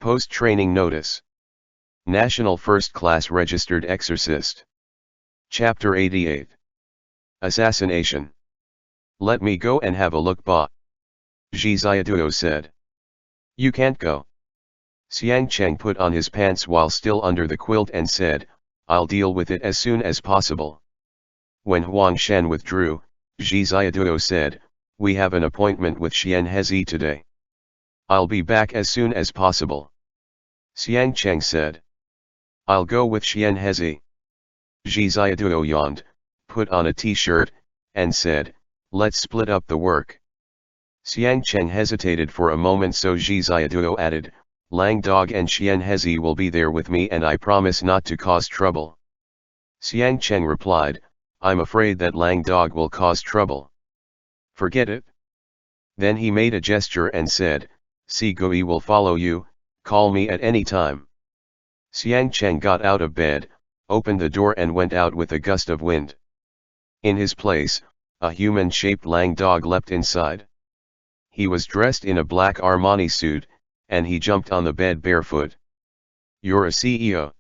Post-training notice. National First Class Registered Exorcist. Chapter 88. Assassination. Let me go and have a look, ba. Zhi Xiaoduo said. You can't go. Xiang Cheng put on his pants while still under the quilt and said, I'll deal with it as soon as possible. When Huang Shen withdrew, Zhi Xiaoduo said, we have an appointment with Xian Hezi today. I'll be back as soon as possible. Xiang Cheng said. I'll go with Xian Hezi. Zhi Xiaoduo yawned, put on a t-shirt, and said, let's split up the work. Xiang Cheng hesitated for a moment, so Zhi Xiaoduo added, Lang Dog and Xian Hezi will be there with me and I promise not to cause trouble. Xiang Cheng replied, I'm afraid that Lang Dog will cause trouble. Forget it. Then he made a gesture and said, Si Gui will follow you, call me at any time. Xiang Cheng got out of bed, opened the door and went out with a gust of wind. In his place, a human-shaped Lang Dog leapt inside. He was dressed in a black Armani suit, and he jumped on the bed barefoot. You're a CEO.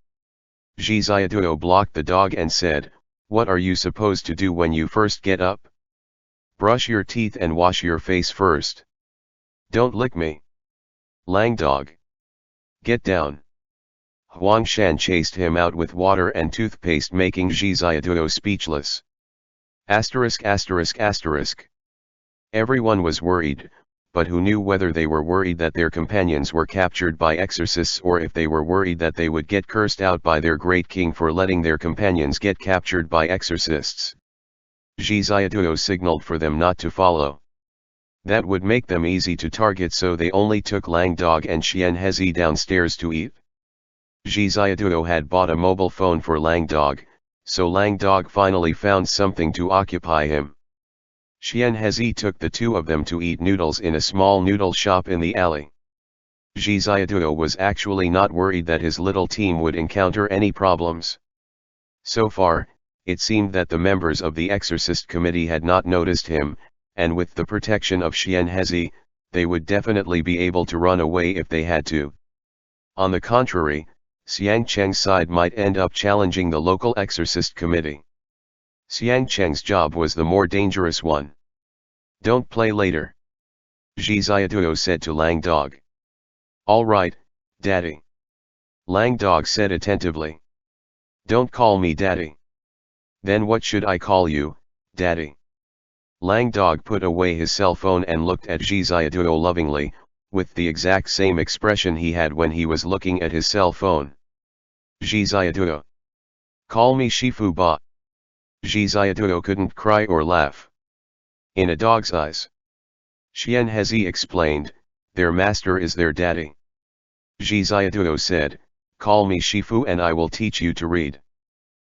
Zhi Xiaoduo blocked the dog and said, what are you supposed to do when you first get up? Brush your teeth and wash your face first. Don't lick me. Lang Dog. Get down. Huang Shan chased him out with water and toothpaste, making Zhi Xiaoduo speechless. Asterisk asterisk asterisk. Everyone was worried, but who knew whether they were worried that their companions were captured by exorcists or if they were worried that they would get cursed out by their great king for letting their companions get captured by exorcists. Zhi Xiaoduo signaled for them not to follow. That would make them easy to target, so they only took Lang Dog and Xian Hezi downstairs to eat. Zhi Xiaoduo had bought a mobile phone for Lang Dog, so Lang Dog finally found something to occupy him. Xian Hezi took the two of them to eat noodles in a small noodle shop in the alley. Zhi Xiaoduo was actually not worried that his little team would encounter any problems. So far, it seemed that the members of the Exorcist committee had not noticed him, and with the protection of Xian Hezi, they would definitely be able to run away if they had to. On the contrary, Xiang Cheng's side might end up challenging the local Exorcist committee. Xiang Cheng's job was the more dangerous one. Don't play later. Zhi Xiaoduo said to Lang Dog. All right, Daddy. Lang Dog said attentively. Don't call me Daddy. Then what should I call you, Daddy? Lang Dog put away his cell phone and looked at Zhi Xiaoduo lovingly, with the exact same expression he had when he was looking at his cell phone. Zhi Xiaoduo. Call me Shifu Ba. Zhi Xiaoduo couldn't cry or laugh. In a dog's eyes. Xian Hezi explained, their master is their daddy. Zhi Xiaoduo said, call me Shifu and I will teach you to read.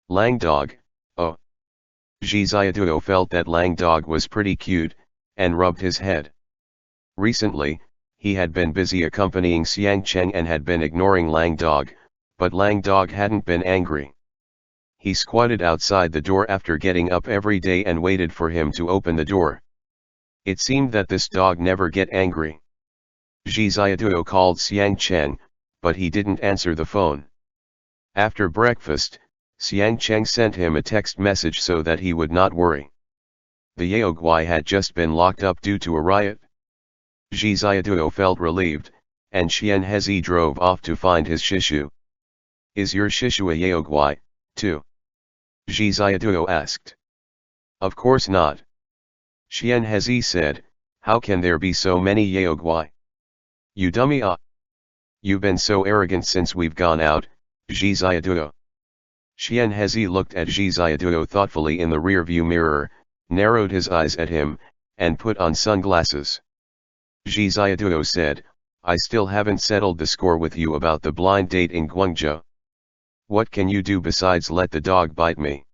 Lang Dog, oh. Zhi Xiaoduo felt that Lang Dog was pretty cute, and rubbed his head. Recently, he had been busy accompanying Xiang Cheng and had been ignoring Lang Dog, but Lang Dog hadn't been angry. He squatted outside the door after getting up every day and waited for him to open the door. It seemed that this dog never get angry. Zhi Xiaoduo called Xiang Cheng, but he didn't answer the phone. After breakfast, Xiang Cheng sent him a text message so that he would not worry. The Yaoguai had just been locked up due to a riot. Zhi Xiaoduo felt relieved, and Xian Hezi drove off to find his Shishu. Is your Shishu a Yaoguai, too? Zhi Xiaoduo asked. Of course not. Xian Hezi said, how can there be so many Yaoguai? You dummy ah! You've been so arrogant since we've gone out, Zhi Xiaoduo. Xian Hezi looked at Zhi Xiaoduo thoughtfully in the rearview mirror, narrowed his eyes at him, and put on sunglasses. Zhi Xiaoduo said, I still haven't settled the score with you about the blind date in Guangzhou. What can you do besides let the dog bite me?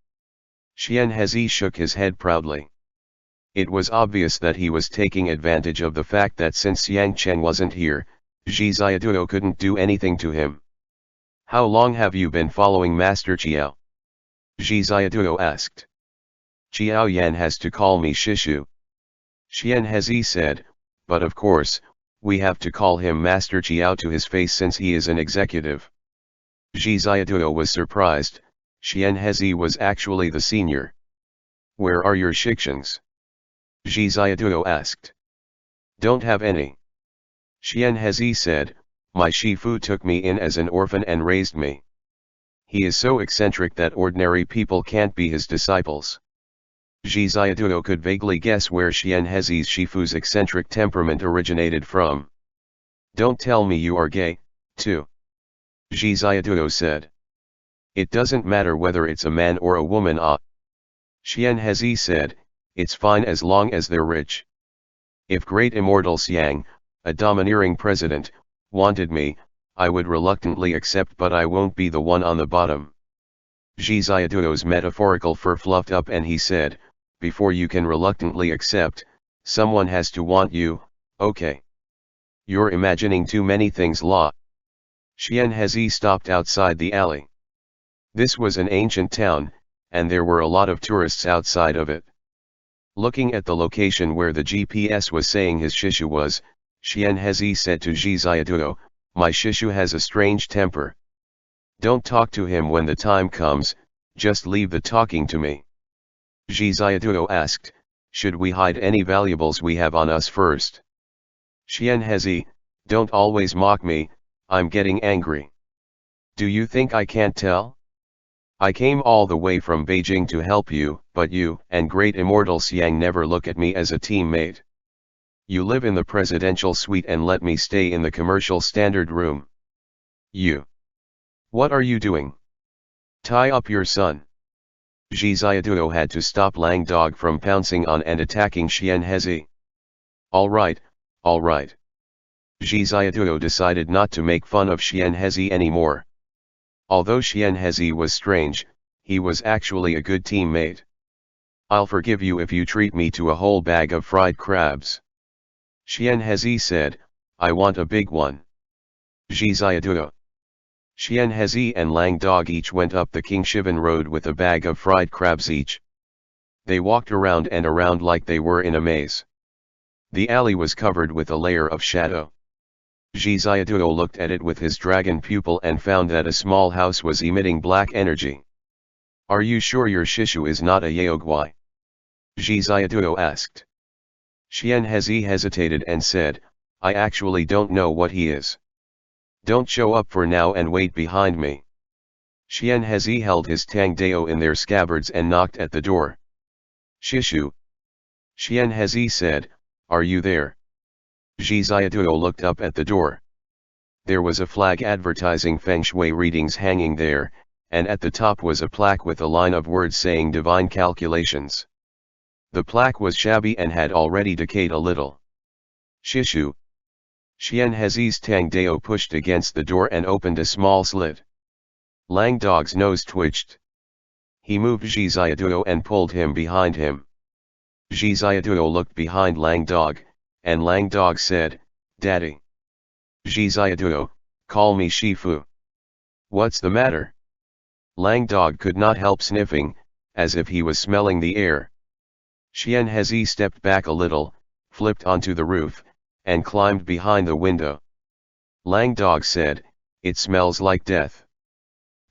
Xian Hezi shook his head proudly. It was obvious that he was taking advantage of the fact that since Xiang Cheng wasn't here, Zhi Xiaoduo couldn't do anything to him. How long have you been following Master Qiao? Zhi Xiaoduo asked. Qiao Yan has to call me Shishu. Xian Hezi said, but of course, We have to call him Master Chiao to his face since he is an executive. Zhi Xiaotuo was surprised. Xian Hezi was actually the senior. Where are your shikshans? Zhi Xiaotuo asked. Don't have any. Xian Hezi said, my Shifu took me in as an orphan and raised me. He is so eccentric that ordinary people can't be his disciples. Zhi Xiaotuo could vaguely guess where Xian Hezi's Shifu's eccentric temperament originated from. Don't tell me you are gay, too. Zhi Xiaotuo said. It doesn't matter whether it's a man or a woman. Xian Hezi said, it's fine as long as they're rich. If Great Immortal Xiang, a domineering president, wanted me, I would reluctantly accept, but I won't be the one on the bottom. Zhi Xiaotuo's metaphorical fur fluffed up and he said, before you can reluctantly accept, someone has to want you, okay. You're imagining too many things, La. Xian Hezi stopped outside the alley. This was an ancient town, and there were a lot of tourists outside of it. Looking at the location where the GPS was saying his Shishu was, Xian Hezi said to Zhi Xiaotuo, my Shishu has a strange temper. Don't talk to him when the time comes, just leave the talking to me. Zhi Xiaotuo asked, should we hide any valuables we have on us first? Xian Hezi, don't always mock me, I'm getting angry. Do you think I can't tell? I came all the way from Beijing to help you, but you and Great Immortal Xiang never look at me as a teammate. You live in the presidential suite and let me stay in the commercial standard room. You. What are you doing? Tie up your son. Zhi Xiaotuo had to stop Lang Dog from pouncing on and attacking Xian Hezi. Alright, alright. Zhi Xiaotuo decided not to make fun of Xian Hezi anymore. Although Xian Hezi was strange, he was actually a good teammate. I'll forgive you if you treat me to a whole bag of fried crabs. Xian Hezi said, I want a big one. Zhi Xiaotuo. Xian Hezi and Lang Dog each went up the King Shivan Road with a bag of fried crabs each. They walked around and around like they were in a maze. The alley was covered with a layer of shadow. Zhi Xiaotuo looked at it with his dragon pupil and found that a small house was emitting black energy. Are you sure your Shishu is not a Yaoguai? Zhi Xiaotuo asked. Xian Hezi hesitated and said, I actually don't know what he is. Don't show up for now and wait behind me. Xian Hezi held his Tang Dao in their scabbards and knocked at the door. Shishu. Xian Hezi said, are you there? Zhi Xiaotuo looked up at the door. There was a flag advertising feng shui readings hanging there, and at the top was a plaque with a line of words saying divine calculations. The plaque was shabby and had already decayed a little. Shishu. Xian Hezi's Tang Dao pushed against the door and opened a small slit. Lang Dog's nose twitched. He moved Zhi Xiaotuo and pulled him behind him. Zhi Xiaotuo looked behind Lang Dog, and Lang Dog said, Daddy. Zhi Xiaotuo, call me Shifu. What's the matter? Lang Dog could not help sniffing, as if he was smelling the air. Xian Hezi stepped back a little, flipped onto the roof, and climbed behind the window. Lang Dog said, it smells like death.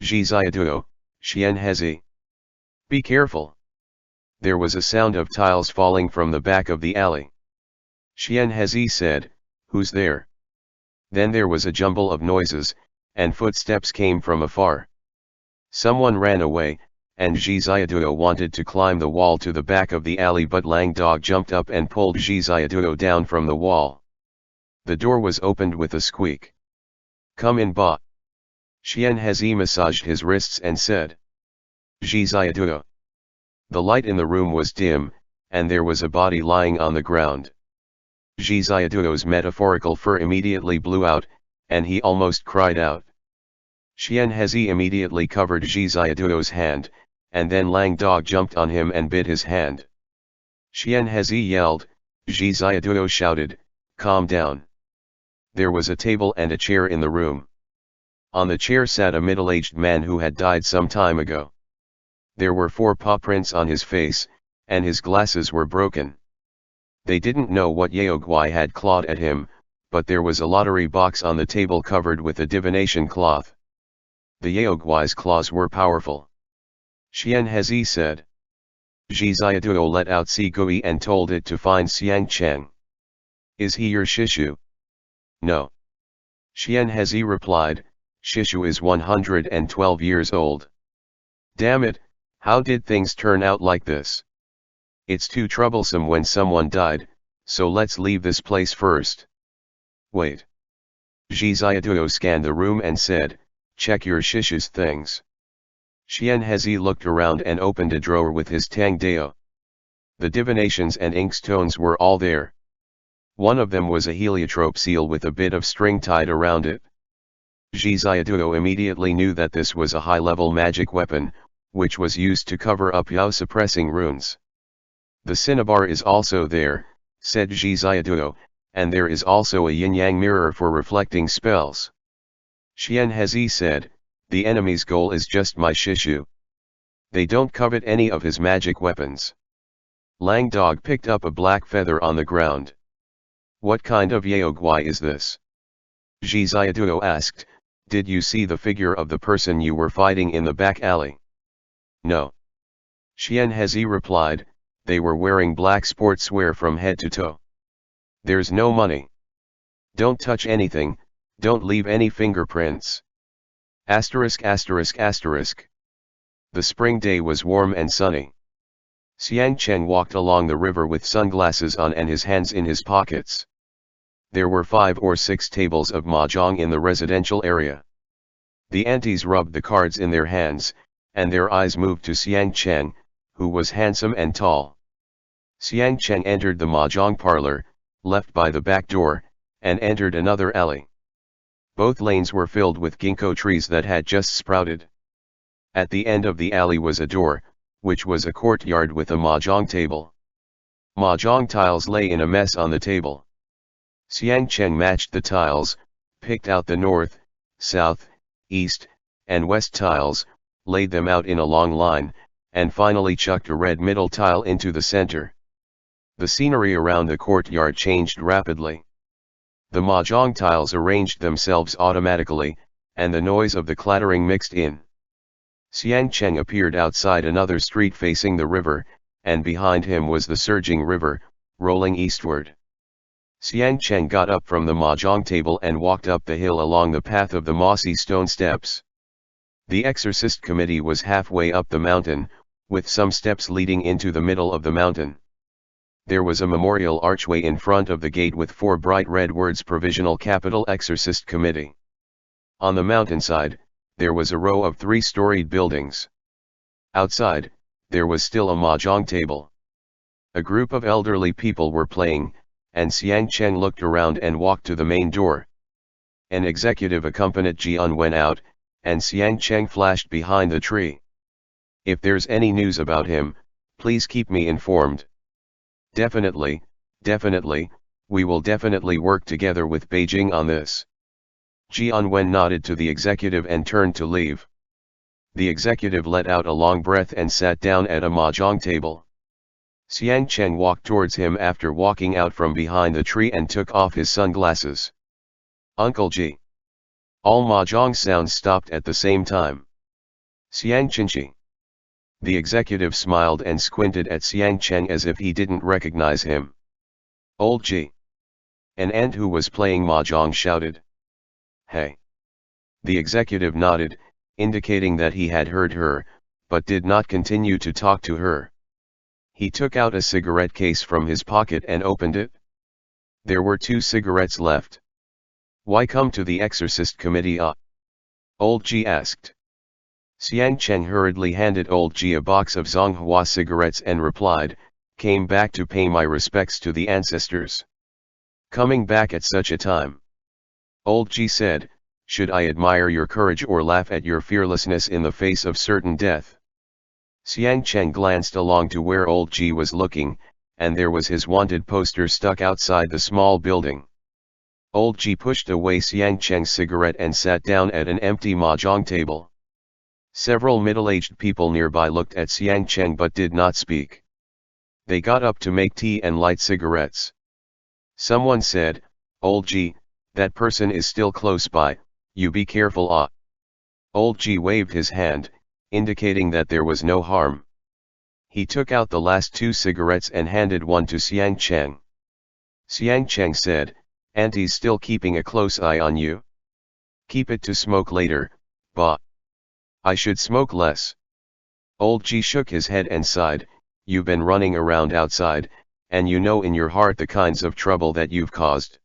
Zhi Xiaotuo, Xian Hezi. Be careful. There was a sound of tiles falling from the back of the alley. Xian Hezi said, who's there? Then there was a jumble of noises, and footsteps came from afar. Someone ran away, and Zhi Xiaotuo wanted to climb the wall to the back of the alley, but Lang Dog jumped up and pulled Zhi Xiaotuo down from the wall. The door was opened with a squeak. Come in, ba. Xian Hezi massaged his wrists and said. Zhi Xiaotuo. The light in the room was dim, and there was a body lying on the ground. Zhi Xiaotuo's metaphorical fur immediately blew out, and he almost cried out. Xian Hezi immediately covered Zhi Xiaotuo's hand, and then Lang Dog jumped on him and bit his hand. Xian Hezi yelled, Zhi Xiaotuo shouted, calm down. There was a table and a chair in the room. On the chair sat a middle-aged man who had died some time ago. There were 4 paw prints on his face, and his glasses were broken. They didn't know what Yaoguai had clawed at him, but there was a lottery box on the table covered with a divination cloth. The Yaoguai's claws were powerful. Xian Hezi said. Zhi Ziaduo let out Sigui and told it to find Xiang Cheng. Is he your Shishu? No. Xian Hezi replied, Shishu is 112 years old. Damn it, how did things turn out like this? It's too troublesome when someone died, so let's leave this place first. Wait. Zhi Ziaduo scanned the room and said, check your Shishu's things. Xian Hezi looked around and opened a drawer with his Tang Dao. The divinations and inkstones were all there. One of them was a heliotrope seal with a bit of string tied around it. Zhi Ziaduo immediately knew that this was a high-level magic weapon, which was used to cover up Yao-suppressing runes. The cinnabar is also there, said Zhi Ziaduo, and there is also a yin-yang mirror for reflecting spells. Xian Hezi said, the enemy's goal is just my Shishu. They don't covet any of his magic weapons. Lang Dog picked up a black feather on the ground. What kind of Yaoguai is this? Zhi Ziaduo asked, did you see the figure of the person you were fighting in the back alley? No. Xian Hezi replied, they were wearing black sportswear from head to toe. There's no money. Don't touch anything, don't leave any fingerprints. Asterisk asterisk asterisk. The spring day was warm and sunny. Xiang Cheng walked along the river with sunglasses on and his hands in his pockets. There were 5 or 6 tables of mahjong in the residential area. The aunties rubbed the cards in their hands, and their eyes moved to Xiang Cheng, who was handsome and tall. Xiang Cheng entered the mahjong parlor, left by the back door, and entered another alley. Both lanes were filled with ginkgo trees that had just sprouted. At the end of the alley was a door, which was a courtyard with a mahjong table. Mahjong tiles lay in a mess on the table. Xiang Cheng matched the tiles, picked out the north, south, east, and west tiles, laid them out in a long line, and finally chucked a red middle tile into the center. The scenery around the courtyard changed rapidly. The mahjong tiles arranged themselves automatically, and the noise of the clattering mixed in. Xiang Cheng appeared outside another street facing the river, and behind him was the surging river, rolling eastward. Xiang Cheng got up from the mahjong table and walked up the hill along the path of the mossy stone steps. The Exorcist committee was halfway up the mountain, with some steps leading into the middle of the mountain. There was a memorial archway in front of the gate with 4 bright red words Provisional Capital Exorcist Committee. On the mountainside, there was a row of 3-storied buildings. Outside, there was still a mahjong table. A group of elderly people were playing, and Xiang Cheng looked around and walked to the main door. An executive accompanied Jian went out, and Xiang Cheng flashed behind the tree. If there's any news about him, please keep me informed. Definitely, we will definitely work together with Beijing on this. Jian Wen nodded to the executive and turned to leave. The executive let out a long breath and sat down at a mahjong table. Xiang Cheng walked towards him after walking out from behind the tree and took off his sunglasses. Uncle Ji. All mahjong sounds stopped at the same time. Xiang Chenchi. The executive smiled and squinted at Xiang Cheng as if he didn't recognize him. Old Ji. An aunt who was playing mahjong shouted. Hey. The executive nodded, indicating that he had heard her, but did not continue to talk to her. He took out a cigarette case from his pocket and opened it. There were 2 cigarettes left. Why come to the Exorcist committee? Old Ji asked. Xiang Cheng hurriedly handed Old Ji a box of Zonghua cigarettes and replied, came back to pay my respects to the ancestors. Coming back at such a time. Old Ji said, should I admire your courage or laugh at your fearlessness in the face of certain death? Xiang Cheng glanced along to where Old Ji was looking, and there was his wanted poster stuck outside the small building. Old Ji pushed away Xiang Cheng's cigarette and sat down at an empty mahjong table. Several middle-aged people nearby looked at Xiang Cheng but did not speak. They got up to make tea and light cigarettes. Someone said, Old Ji, That person is still close by, you be careful. Ah. Old Ji waved his hand, indicating that there was no harm. He took out the last 2 cigarettes and handed one to Xiang Cheng. Xiang Cheng said, Auntie's still keeping a close eye on you? Keep it to smoke later, Ba. I should smoke less. Old Ji shook his head and sighed, you've been running around outside, and you know in your heart the kinds of trouble that you've caused.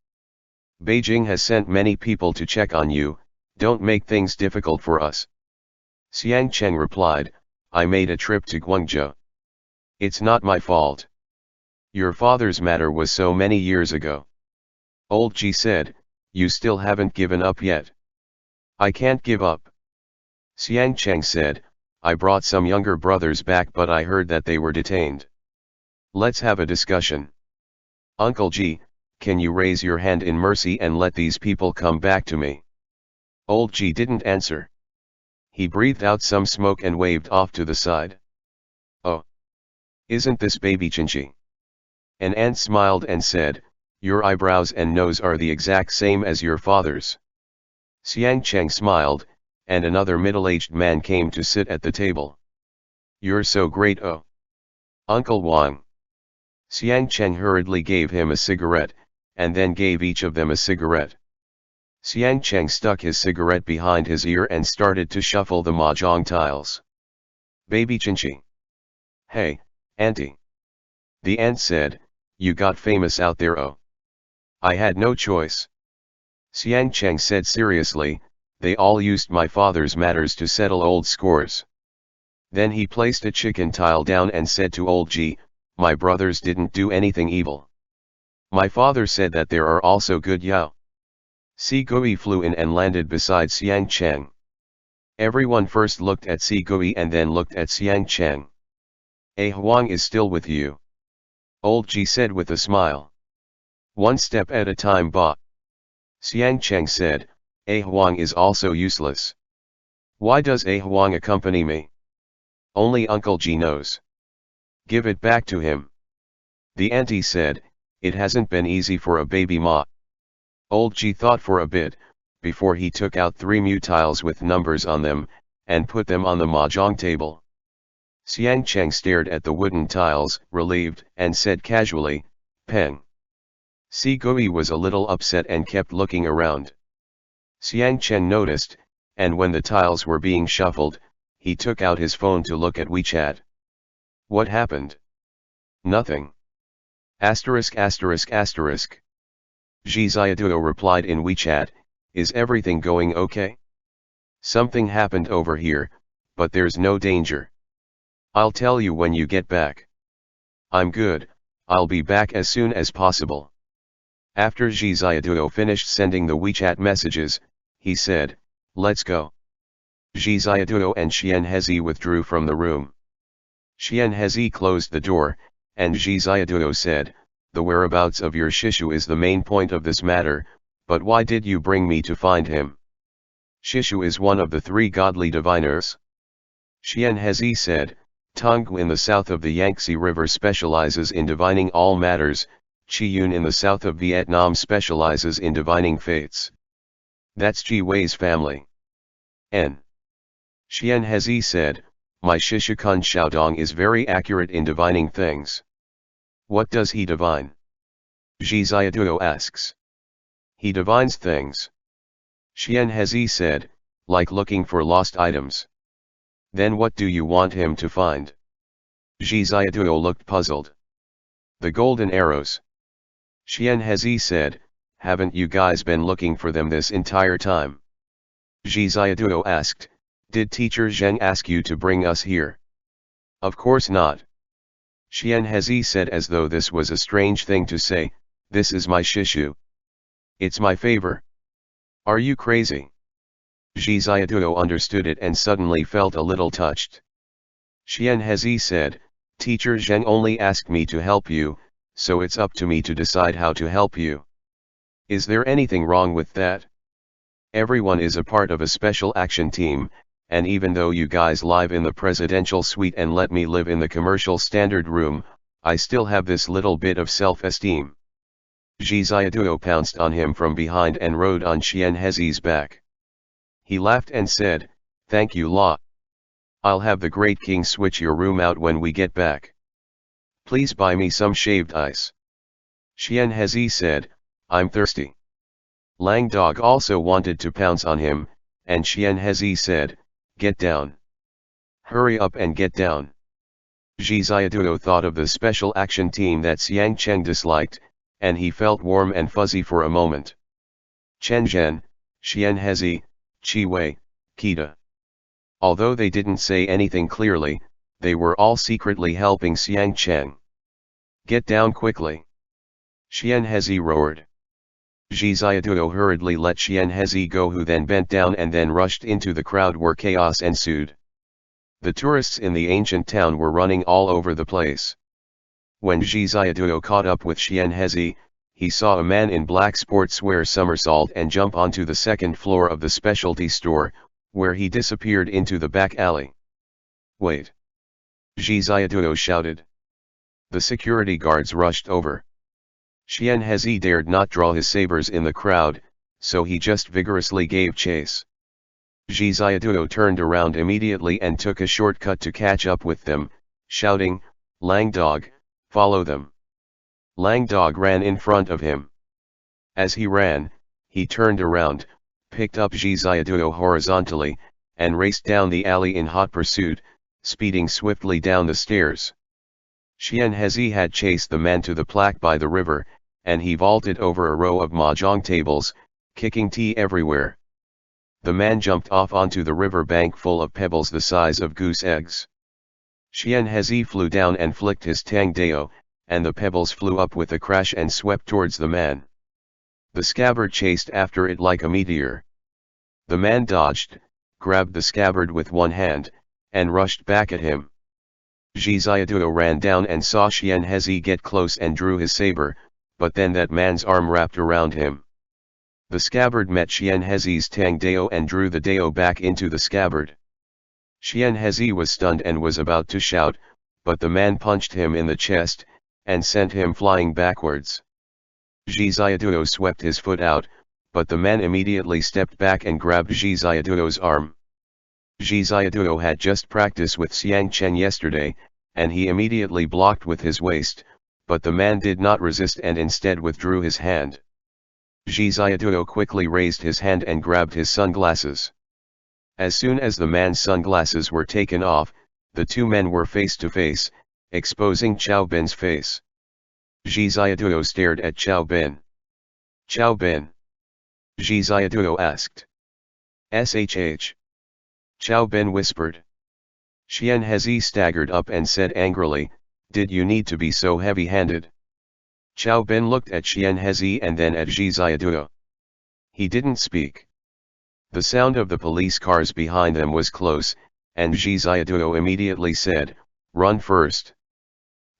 Beijing has sent many people to check on you, don't make things difficult for us. Xiang Cheng replied, I made a trip to Guangzhou. It's not my fault. Your father's matter was so many years ago. Old Ji said, you still haven't given up yet. I can't give up. Xiang Cheng said, I brought some younger brothers back but I heard that they were detained. Let's have a discussion. Uncle Ji, can you raise your hand in mercy and let these people come back to me? Old Ji didn't answer. He breathed out some smoke and waved off to the side. Oh. Isn't this baby Chinchi? An ant smiled and said, your eyebrows and nose are the exact same as your father's. Xiang Cheng smiled, and another middle-aged man came to sit at the table. You're so great, oh. Uncle Wang. Xiang Cheng hurriedly gave him a cigarette, and then gave each of them a cigarette. Xiang Cheng stuck his cigarette behind his ear and started to shuffle the mahjong tiles. Baby Chinchi. Hey, Auntie. The ant said, you got famous out there, oh. I had no choice. Xiang Cheng said seriously, they all used my father's matters to settle old scores. Then he placed a chicken tile down and said to Old Ji, my brothers didn't do anything evil. My father said that there are also good Yao. Si Gui flew in and landed beside Xiang Cheng. Everyone first looked at Si Gui and then looked at Xiang Cheng. Huang is still with you. Old Ji said with a smile. One step at a time, Ba. Xiang Cheng said, Huang is also useless. Why does Huang accompany me? Only Uncle Ji knows. Give it back to him. The auntie said, it hasn't been easy for a baby ma. Old Ji thought for a bit, before he took out 3 mu tiles with numbers on them, and put them on the mahjong table. Xiang Cheng stared at the wooden tiles, relieved, and said casually, Peng. Si Gui was a little upset and kept looking around. Xiang Cheng noticed, and when the tiles were being shuffled, he took out his phone to look at WeChat. What happened? Nothing. Asterisk asterisk asterisk. Ji Xiaoduo replied in WeChat, is everything going okay? Something happened over here, but there's no danger. I'll tell you when you get back. I'm good, I'll be back as soon as possible. After Ji Xiaoduo finished sending the WeChat messages, he said, let's go. Ji Xiaoduo and Xian Hezi withdrew from the room. Xian Hezi closed the door, and Ji Xiaoduo said, the whereabouts of your Shishu is the main point of this matter, but why did you bring me to find him? Shishu is one of the 3 godly diviners. Xian Hezi said, Tonggu in the south of the Yangtze River specializes in divining all matters, Chi Yun in the south of Vietnam specializes in divining fates. That's Ji Wei's family. N. Xian Hezi said, my Shishikun Xiaodong is very accurate in divining things. What does he divine? Ji Xiaoduo asks. He divines things. Xian Hezi said, like looking for lost items. Then what do you want him to find? Ji Xiaoduo looked puzzled. The golden arrows. Xian Hezi said, haven't you guys been looking for them this entire time? Ji Xiaoduo asked, did teacher Zheng ask you to bring us here? Of course not. Xian Hezi said as though this was a strange thing to say, this is my Shishu. It's my favor. Are you crazy? Ji Xiaoduo understood it and suddenly felt a little touched. Xian Hezi said, teacher Zheng only asked me to help you, so it's up to me to decide how to help you. Is there anything wrong with that? Everyone is a part of a special action team, and even though you guys live in the presidential suite and let me live in the commercial standard room, I still have this little bit of self-esteem. Zhi Ziaduo pounced on him from behind and rode on Qian Hezi's back. He laughed and said, "Thank you, La. I'll have the great king switch your room out when we get back. Please buy me some shaved ice." Qian Hezi said, "I'm thirsty." Lang Dog also wanted to pounce on him, and Qian Hezi said, "Get down. Hurry up and get down." Zhi Ziaduo thought of the special action team that Xiang Cheng disliked, and he felt warm and fuzzy for a moment. Chen Zhen, Qian Hezi, Qi Wei, Kita. Although they didn't say anything clearly, they were all secretly helping Xiang Cheng. "Get down quickly!" Qian Hezi roared. Zhi Ziaduo hurriedly let Qian Hezi go, who then bent down and then rushed into the crowd where chaos ensued. The tourists in the ancient town were running all over the place. When Zhi Ziaduo caught up with Qian Hezi, he saw a man in black sportswear somersault and jump onto the second floor of the specialty store, where he disappeared into the back alley. "Wait!" Zhi Ziaduo shouted. The security guards rushed over. Qian Hezi dared not draw his sabers in the crowd, so he just vigorously gave chase. Zhi Ziaduo turned around immediately and took a shortcut to catch up with them, shouting, "Lang Dog, follow them." Lang Dog ran in front of him. As he ran, he turned around, picked up Zhi Ziaduo horizontally, and raced down the alley in hot pursuit, speeding swiftly down the stairs. Qian Hezi had chased the man to the plaque by the river, and he vaulted over a row of mahjong tables, kicking tea everywhere. The man jumped off onto the river bank full of pebbles the size of goose eggs. Qian Hezi flew down and flicked his Tang Dao, and the pebbles flew up with a crash and swept towards the man. The scabbard chased after it like a meteor. The man dodged, grabbed the scabbard with one hand, and rushed back at him. Zhi Ziaduo ran down and saw Qian Hezi get close and drew his saber, but then that man's arm wrapped around him. The scabbard met Qian Hezi's Tang Dao and drew the Dao back into the scabbard. Qian Hezi was stunned and was about to shout, but the man punched him in the chest, and sent him flying backwards. Zhi Ziaduo swept his foot out, but the man immediately stepped back and grabbed Zhi Ziaduo's arm. Zhi Ziaduo had just practiced with Xiang Cheng yesterday, and he immediately blocked with his waist, but the man did not resist and instead withdrew his hand. Zhi Ziaduo quickly raised his hand and grabbed his sunglasses. As soon as the man's sunglasses were taken off, the two men were face to face, exposing Chao Bin's face. Zhi Ziaduo stared at Chao Bin. "Chao Bin?" Zhi Ziaduo asked. "Shh." Chao Bin whispered. Qian Hezi staggered up and said angrily, "Did you need to be so heavy-handed?" Chao Bin looked at Qian Hezi and then at Zhi Ziaduo. He didn't speak. The sound of the police cars behind them was close, and Zhi Ziaduo immediately said, "Run first."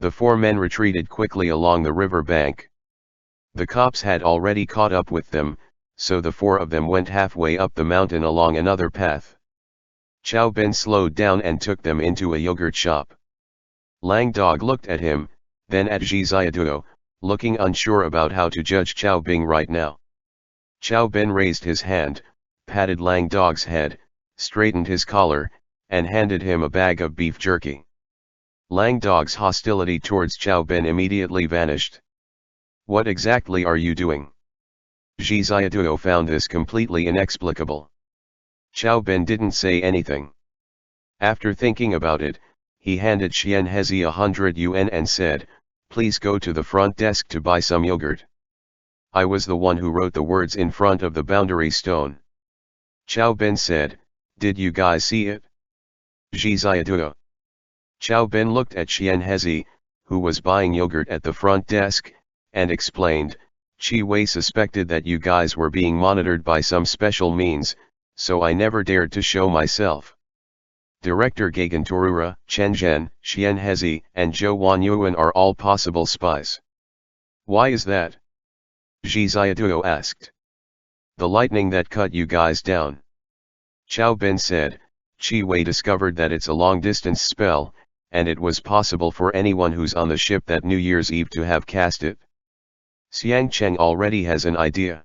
The four men retreated quickly along the river bank. The cops had already caught up with them, so the four of them went halfway up the mountain along another path. Chao Bin slowed down and took them into a yogurt shop. Lang Dog looked at him, then at Zhi Ziaduo, looking unsure about how to judge Chao Bin right now. Chao Bin raised his hand, patted Lang Dog's head, straightened his collar, and handed him a bag of beef jerky. Lang Dog's hostility towards Chao Bin immediately vanished. "What exactly are you doing?" Zhi Ziaduo found this completely inexplicable. Chao Bin didn't say anything. After thinking about it, he handed Qian Hezi 100 yuan and said, "Please go to the front desk to buy some yogurt. I was the one who wrote the words in front of the boundary stone." Chao Bin said, "Did you guys see it?" Zhi Ziaduo. Chao Bin looked at Qian Hezi, who was buying yogurt at the front desk, and explained, "Qi Wei suspected that you guys were being monitored by some special means, so I never dared to show myself. Director Gagan Torura, Chen Zhen, Qian Hezi, and Zhou Wanyuan are all possible spies." "Why is that?" Zhi Ziaduo asked. "The lightning that cut you guys down." Chao Bin said, "Qi Wei discovered that it's a long-distance spell, and it was possible for anyone who's on the ship that New Year's Eve to have cast it. Xiang Cheng already has an idea.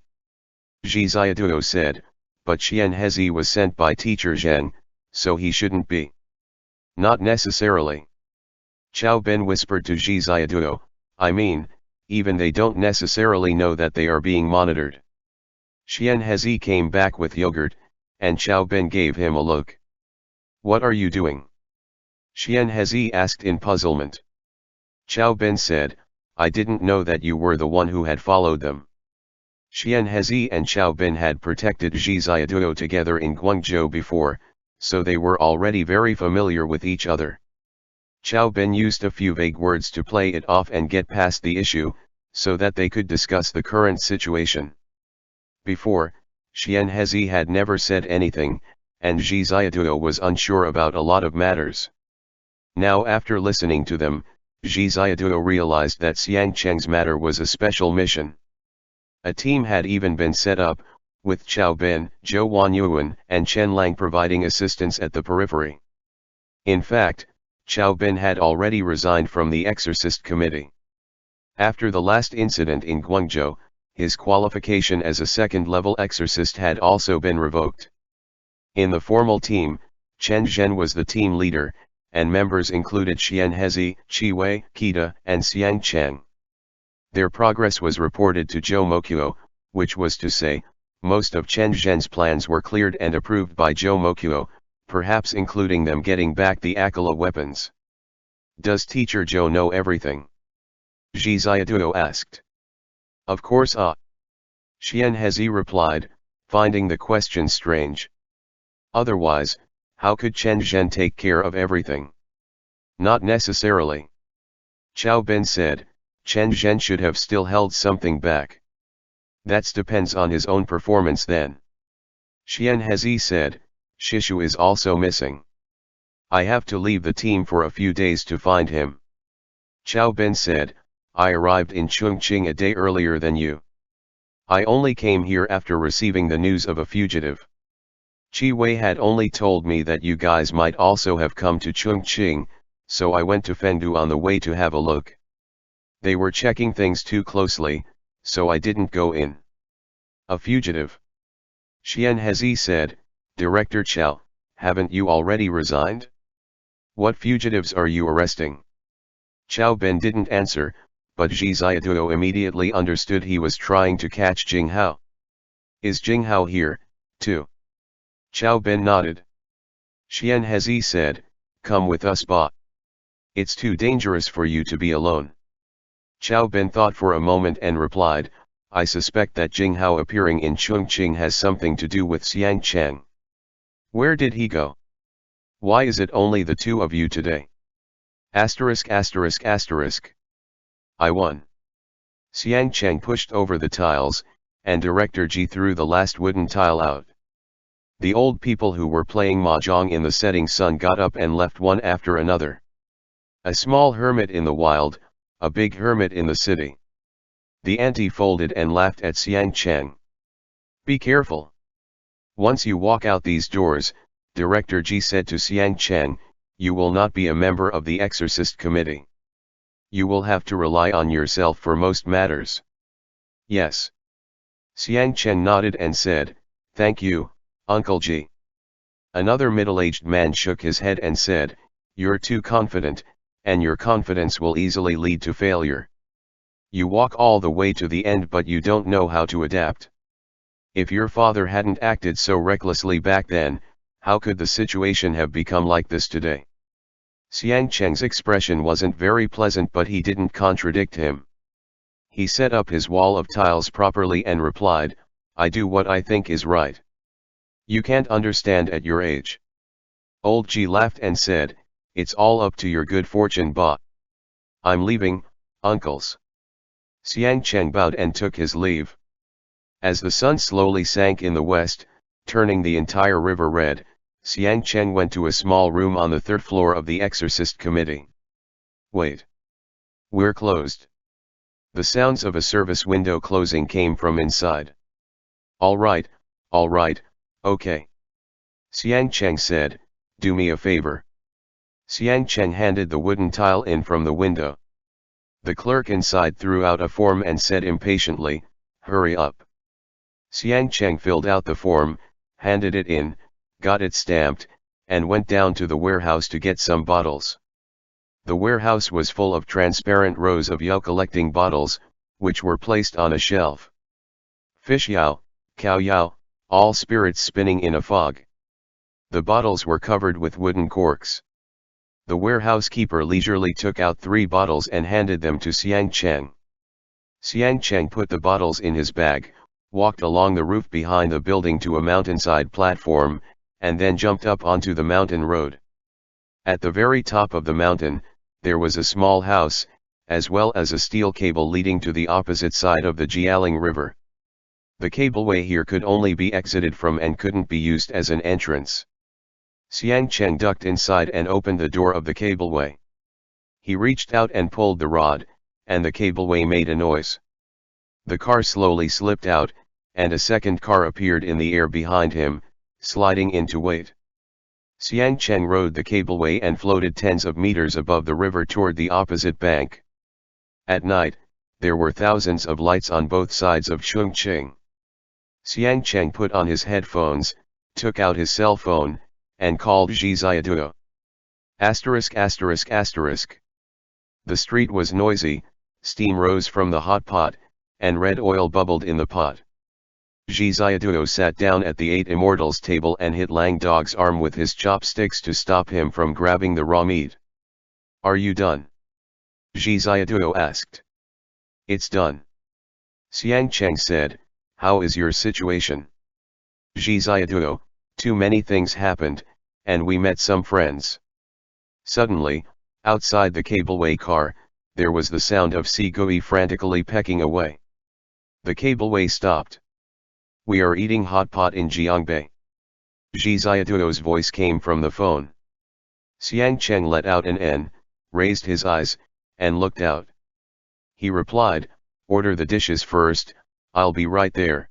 Zhi Ziaduo said, but Xian Hezi was sent by teacher Zheng, so he shouldn't be. Not necessarily. Chao Ben whispered to Zhi Ziaduo, I mean, even they don't necessarily know that they are being monitored. Xian Hezi came back with yogurt, and Chao Ben gave him a look. What are you doing? Xian Hezi asked in puzzlement. Chao Ben said, I didn't know that you were the one who had followed them. Xian Hezi and Chao Ben had protected Zhi Ziaduo together in Guangzhou before, so they were already very familiar with each other. Chao Ben used a few vague words to play it off and get past the issue, so that they could discuss the current situation. Before, Xian Hezi had never said anything, and Zhi Ziaduo was unsure about a lot of matters. Now after listening to them, Zhi Ziaduo realized that Xiang Cheng's matter was a special mission. A team had even been set up, with Chao Ben, Zhou Wanyuan and Chen Lang providing assistance at the periphery. In fact, Chao Ben had already resigned from the Exorcist committee. After the last incident in Guangzhou, his qualification as a second-level exorcist had also been revoked. In the formal team, Chen Zhen was the team leader, and members included Xian Hezi, Qi Wei, Kita, and Xiang Cheng. Their progress was reported to Zhou Mokuo, which was to say, most of Chen Zhen's plans were cleared and approved by Zhou Mokuo, perhaps including them getting back the Akala weapons. Does teacher Zhou know everything? Zhi Ziaduo asked. Of course Xian Hezi replied, finding the question strange. Otherwise, how could Chen Zhen take care of everything? Not necessarily. Chao Ben said, Chen Zhen should have still held something back. That depends on his own performance then. Xian Hezi said, Shishu is also missing. I have to leave the team for a few days to find him. Chao Ben said, I arrived in Chongqing a day earlier than you. I only came here after receiving the news of a fugitive. Qi Wei had only told me that you guys might also have come to Chongqing, so I went to Fengdu on the way to have a look. They were checking things too closely, so I didn't go in. A fugitive? Xian Hezi said, Director Chao, haven't you already resigned? What fugitives are you arresting? Chao Ben didn't answer, but Zhi Ziaduo immediately understood he was trying to catch Jinghao. Is Jinghao here, too? Chao Ben nodded. Xian Hezi said, come with us ba. It's too dangerous for you to be alone. Chao Ben thought for a moment and replied, I suspect that Jinghao appearing in Chongqing has something to do with Xiang Cheng. Where did he go? Why is it only the two of you today? Asterisk asterisk asterisk. I won. Xiang Cheng pushed over the tiles, and Director Ji threw the last wooden tile out. The old people who were playing mahjong in the setting sun got up and left one after another. A small hermit in the wild, a big hermit in the city. The auntie folded and laughed at Xiang Cheng. Be careful. Once you walk out these doors, Director Ji said to Xiang Cheng, you will not be a member of the Exorcist committee. You will have to rely on yourself for most matters. Yes. Xiang Cheng nodded and said, thank you, Uncle Ji. Another middle-aged man shook his head and said, you're too confident, and your confidence will easily lead to failure. You walk all the way to the end but you don't know how to adapt. If your father hadn't acted so recklessly back then, how could the situation have become like this today? Xiang Cheng's expression wasn't very pleasant but he didn't contradict him. He set up his wall of tiles properly and replied, I do what I think is right. You can't understand at your age. Old Ji laughed and said, it's all up to your good fortune ba. I'm leaving, uncles. Xiang Cheng bowed and took his leave. As the sun slowly sank in the west, turning the entire river red, Xiang Cheng went to a small room on the third floor of the Exorcist committee. Wait. We're closed. The sounds of a service window closing came from inside. All right, okay. Xiang Cheng said, do me a favor. Xiang Cheng handed the wooden tile in from the window. The clerk inside threw out a form and said impatiently, "Hurry up." Xiang Cheng filled out the form, handed it in, got it stamped, and went down to the warehouse to get some bottles. The warehouse was full of transparent rows of Yao collecting bottles, which were placed on a shelf. Fish Yao, Cow Yao, all spirits spinning in a fog. The bottles were covered with wooden corks. The warehouse keeper leisurely took out 3 bottles and handed them to Xiang Cheng. Xiang Cheng put the bottles in his bag, walked along the roof behind the building to a mountainside platform, and then jumped up onto the mountain road. At the very top of the mountain, there was a small house, as well as a steel cable leading to the opposite side of the Jialing River. The cableway here could only be exited from and couldn't be used as an entrance. Xiang Cheng ducked inside and opened the door of the cableway. He reached out and pulled the rod, and the cableway made a noise. The car slowly slipped out, and a second car appeared in the air behind him, sliding into weight. Xiang Cheng rode the cableway and floated tens of meters above the river toward the opposite bank. At night, there were thousands of lights on both sides of Chongqing. Xiang Cheng put on his headphones, took out his cell phone, and called Zhiziaduo. ******. The street was noisy, steam rose from the hot pot, and red oil bubbled in the pot. Zhiziaduo sat down at the 8 Immortals table and hit Lang Dog's arm with his chopsticks to stop him from grabbing the raw meat. "Are you done?" Zhiziaduo asked. "It's done." Xiang Cheng said, "How is your situation?" Zhiziaduo, "Too many things happened, and we met some friends." Suddenly, outside the cableway car, there was the sound of Sigui frantically pecking away. The cableway stopped. "We are eating hot pot in Jiangbei." Zhiziaduo's voice came from the phone. Xiang Cheng let out an N, raised his eyes, and looked out. He replied, "Order the dishes first, I'll be right there."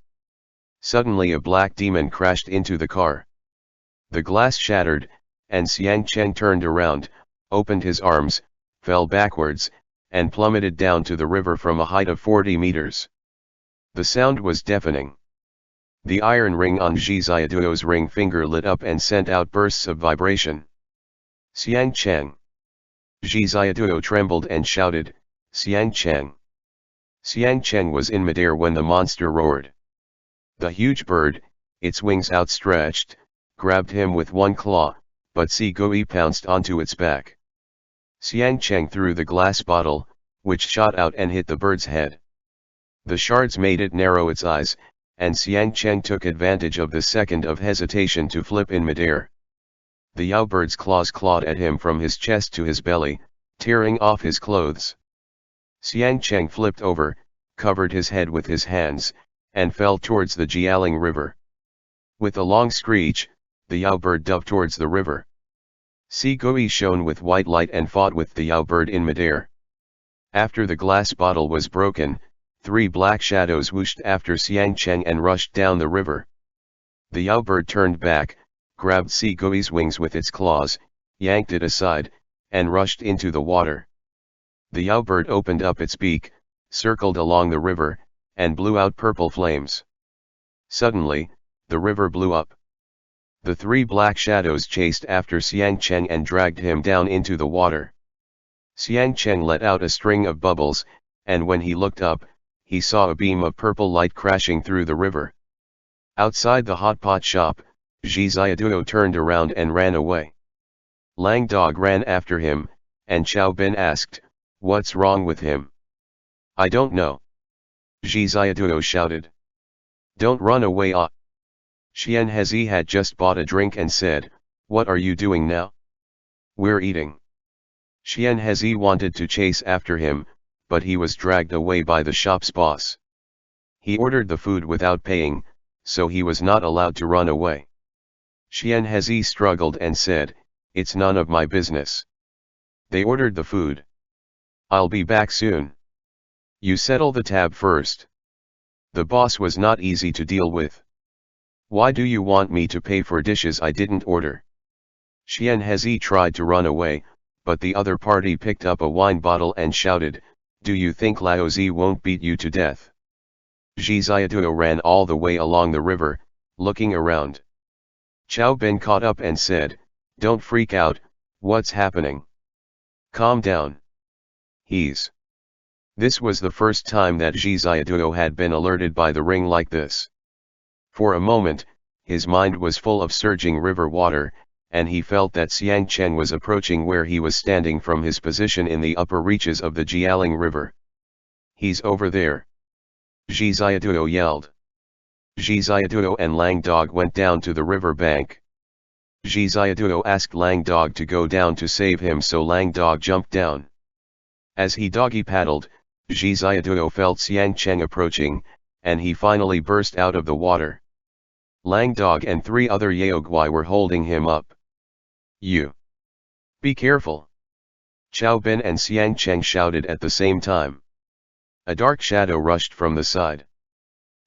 Suddenly a black demon crashed into the car. The glass shattered, and Xiang Cheng turned around, opened his arms, fell backwards, and plummeted down to the river from a height of 40 meters. The sound was deafening. The iron ring on Zhiziaduo's ring finger lit up and sent out bursts of vibration. "Xiang Cheng!" Zhiziaduo trembled and shouted, "Xiang Cheng!" Xiang Cheng was in midair when the monster roared. The huge bird, its wings outstretched, grabbed him with one claw, but Sigui pounced onto its back. Xiang Cheng threw the glass bottle, which shot out and hit the bird's head. The shards made it narrow its eyes, and Xiang Cheng took advantage of the second of hesitation to flip in midair. The Yao bird's claws clawed at him from his chest to his belly, tearing off his clothes. Xiang Cheng flipped over, covered his head with his hands, and fell towards the Jialing River. With a long screech, the Yao bird dove towards the river. Sigui shone with white light and fought with the Yao bird in midair. After the glass bottle was broken, 3 black shadows whooshed after Xiang Cheng and rushed down the river. The Yao bird turned back, grabbed Sigui's wings with its claws, yanked it aside, and rushed into the water. The Yao bird opened up its beak, circled along the river, and blew out purple flames. Suddenly, the river blew up. The 3 black shadows chased after Xiang Cheng and dragged him down into the water. Xiang Cheng let out a string of bubbles, and when he looked up, he saw a beam of purple light crashing through the river. Outside the hot pot shop, Zhiziaduo turned around and ran away. Lang Dog ran after him, and Xiao Bin asked, "What's wrong with him?" "I don't know." Zhiziaduo shouted. "Don't run away, ah!" Xian Hezi had just bought a drink and said, "What are you doing now?" "We're eating." Xian Hezi wanted to chase after him, but he was dragged away by the shop's boss. He ordered the food without paying, so he was not allowed to run away. Xian Hezi struggled and said, "It's none of my business." They ordered the food. "I'll be back soon." "You settle the tab first." The boss was not easy to deal with. "Why do you want me to pay for dishes I didn't order?" Xian Hezi tried to run away, but the other party picked up a wine bottle and shouted, Do you think Lao Zi won't beat you to death? Zhi Xiaoduo ran all the way along the river, looking around. Qiao Ben caught up and said, "Don't freak out, what's happening? Calm down. He's..." This was the first time that Zhi Xiaoduo had been alerted by the ring like this. For a moment, his mind was full of surging river water, and he felt that Xiang Cheng was approaching where he was standing from his position in the upper reaches of the Jialing River. "He's over there!" Zhi Xiaoduo yelled. Zhi Xiaoduo and Lang Dog went down to the river bank. Zhi Xiaoduo asked Lang Dog to go down to save him, so Lang Dog jumped down. As he doggy paddled, Zhi Xiaoduo felt Xiang Cheng approaching, and he finally burst out of the water. Lang Dog and 3 other Yaoguai were holding him up. "You! Be careful!" Qiao Ben and Xiang Cheng shouted at the same time. A dark shadow rushed from the side.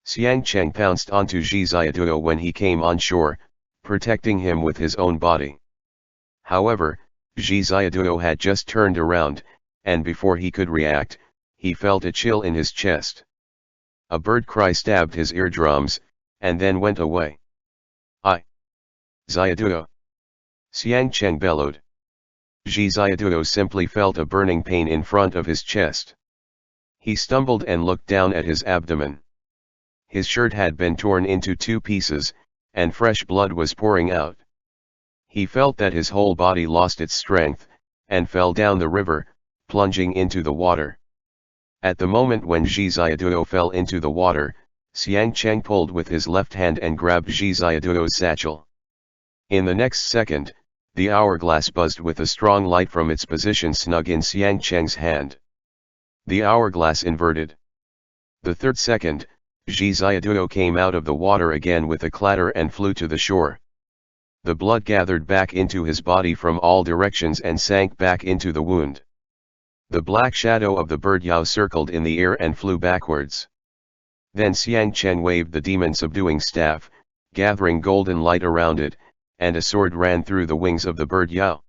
Xiang Cheng pounced onto Zhi Xiaoduo when he came on shore, protecting him with his own body. However, Zhi Xiaoduo had just turned around, and before he could react, he felt a chill in his chest. A bird cry stabbed his eardrums, and then went away. "I... Xiaoduo!" Xiang Cheng bellowed. Zhi Xiaoduo simply felt a burning pain in front of his chest. He stumbled and looked down at his abdomen. His shirt had been torn into 2 pieces, and fresh blood was pouring out. He felt that his whole body lost its strength, and fell down the river, plunging into the water. At the moment when Zhi Xiaoduo fell into the water, Xiang Cheng pulled with his left hand and grabbed Zhi Xiaoduo's satchel. In the next second, the hourglass buzzed with a strong light from its position snug in Xiang Cheng's hand. The hourglass inverted. The 3rd second, Zhi Xiaoduo came out of the water again with a clatter and flew to the shore. The blood gathered back into his body from all directions and sank back into the wound. The black shadow of the bird Yao circled in the air and flew backwards. Then Xiang Cheng waved the demon-subduing staff, gathering golden light around it, and a sword ran through the wings of the bird Yao.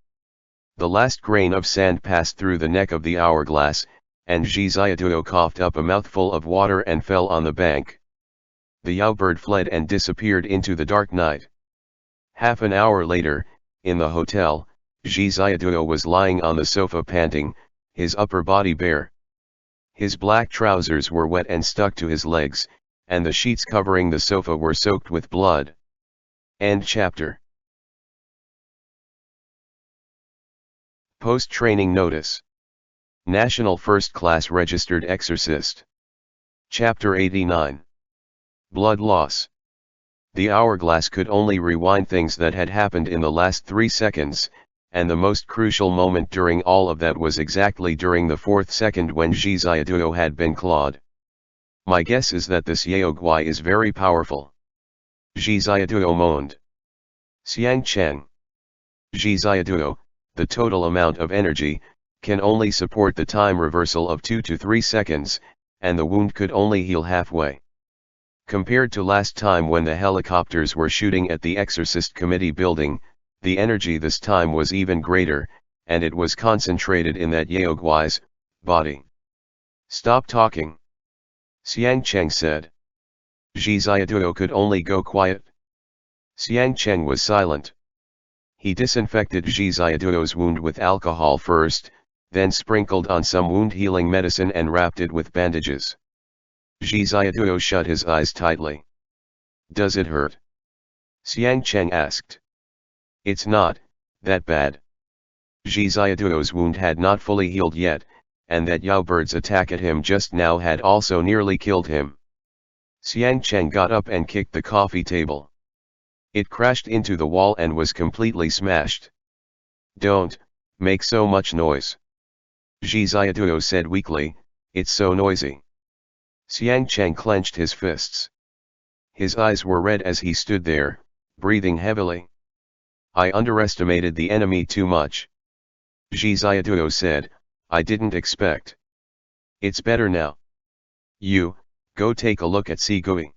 The last grain of sand passed through the neck of the hourglass, and Zhi Xiaoduo coughed up a mouthful of water and fell on the bank. The Yao bird fled and disappeared into the dark night. Half an hour later, in the hotel, Zhi Xiaoduo was lying on the sofa panting, his upper body bare. His black trousers were wet and stuck to his legs, and the sheets covering the sofa were soaked with blood. End chapter. Post-training notice. National First Class Registered Exorcist. Chapter 89. Blood loss. The hourglass could only rewind things that had happened in the last 3 seconds, and the most crucial moment during all of that was exactly during the 4th second when Zhi Xiaoduo had been clawed. My guess is that this Yaoguai is very powerful. Zhi Xiaoduo moaned. Xiang Cheng. Zhi Xiaoduo, the total amount of energy, can only support the time reversal of 2 to 3 seconds, and the wound could only heal halfway. Compared to last time when the helicopters were shooting at the Exorcist Committee building, the energy this time was even greater, and it was concentrated in that Yaoguai's body. "Stop talking," Xiang Cheng said. Zhi Xiaoduo could only go quiet. Xiang Cheng was silent. He disinfected Zhi Xiaoduo's wound with alcohol first, then sprinkled on some wound-healing medicine and wrapped it with bandages. Zhi Xiaoduo shut his eyes tightly. "Does it hurt?" Xiang Cheng asked. "It's not that bad." Zhi Xiaoduo's wound had not fully healed yet, and that Yao bird's attack at him just now had also nearly killed him. Xiang Cheng got up and kicked the coffee table. It crashed into the wall and was completely smashed. "Don't make so much noise," Zhi Xiaoduo said weakly, "it's so noisy." Xiang Cheng clenched his fists. His eyes were red as he stood there, breathing heavily. "I underestimated the enemy too much," Zhi Xiaoduo said. "I didn't expect." "It's better now. You, go take a look at Sigui."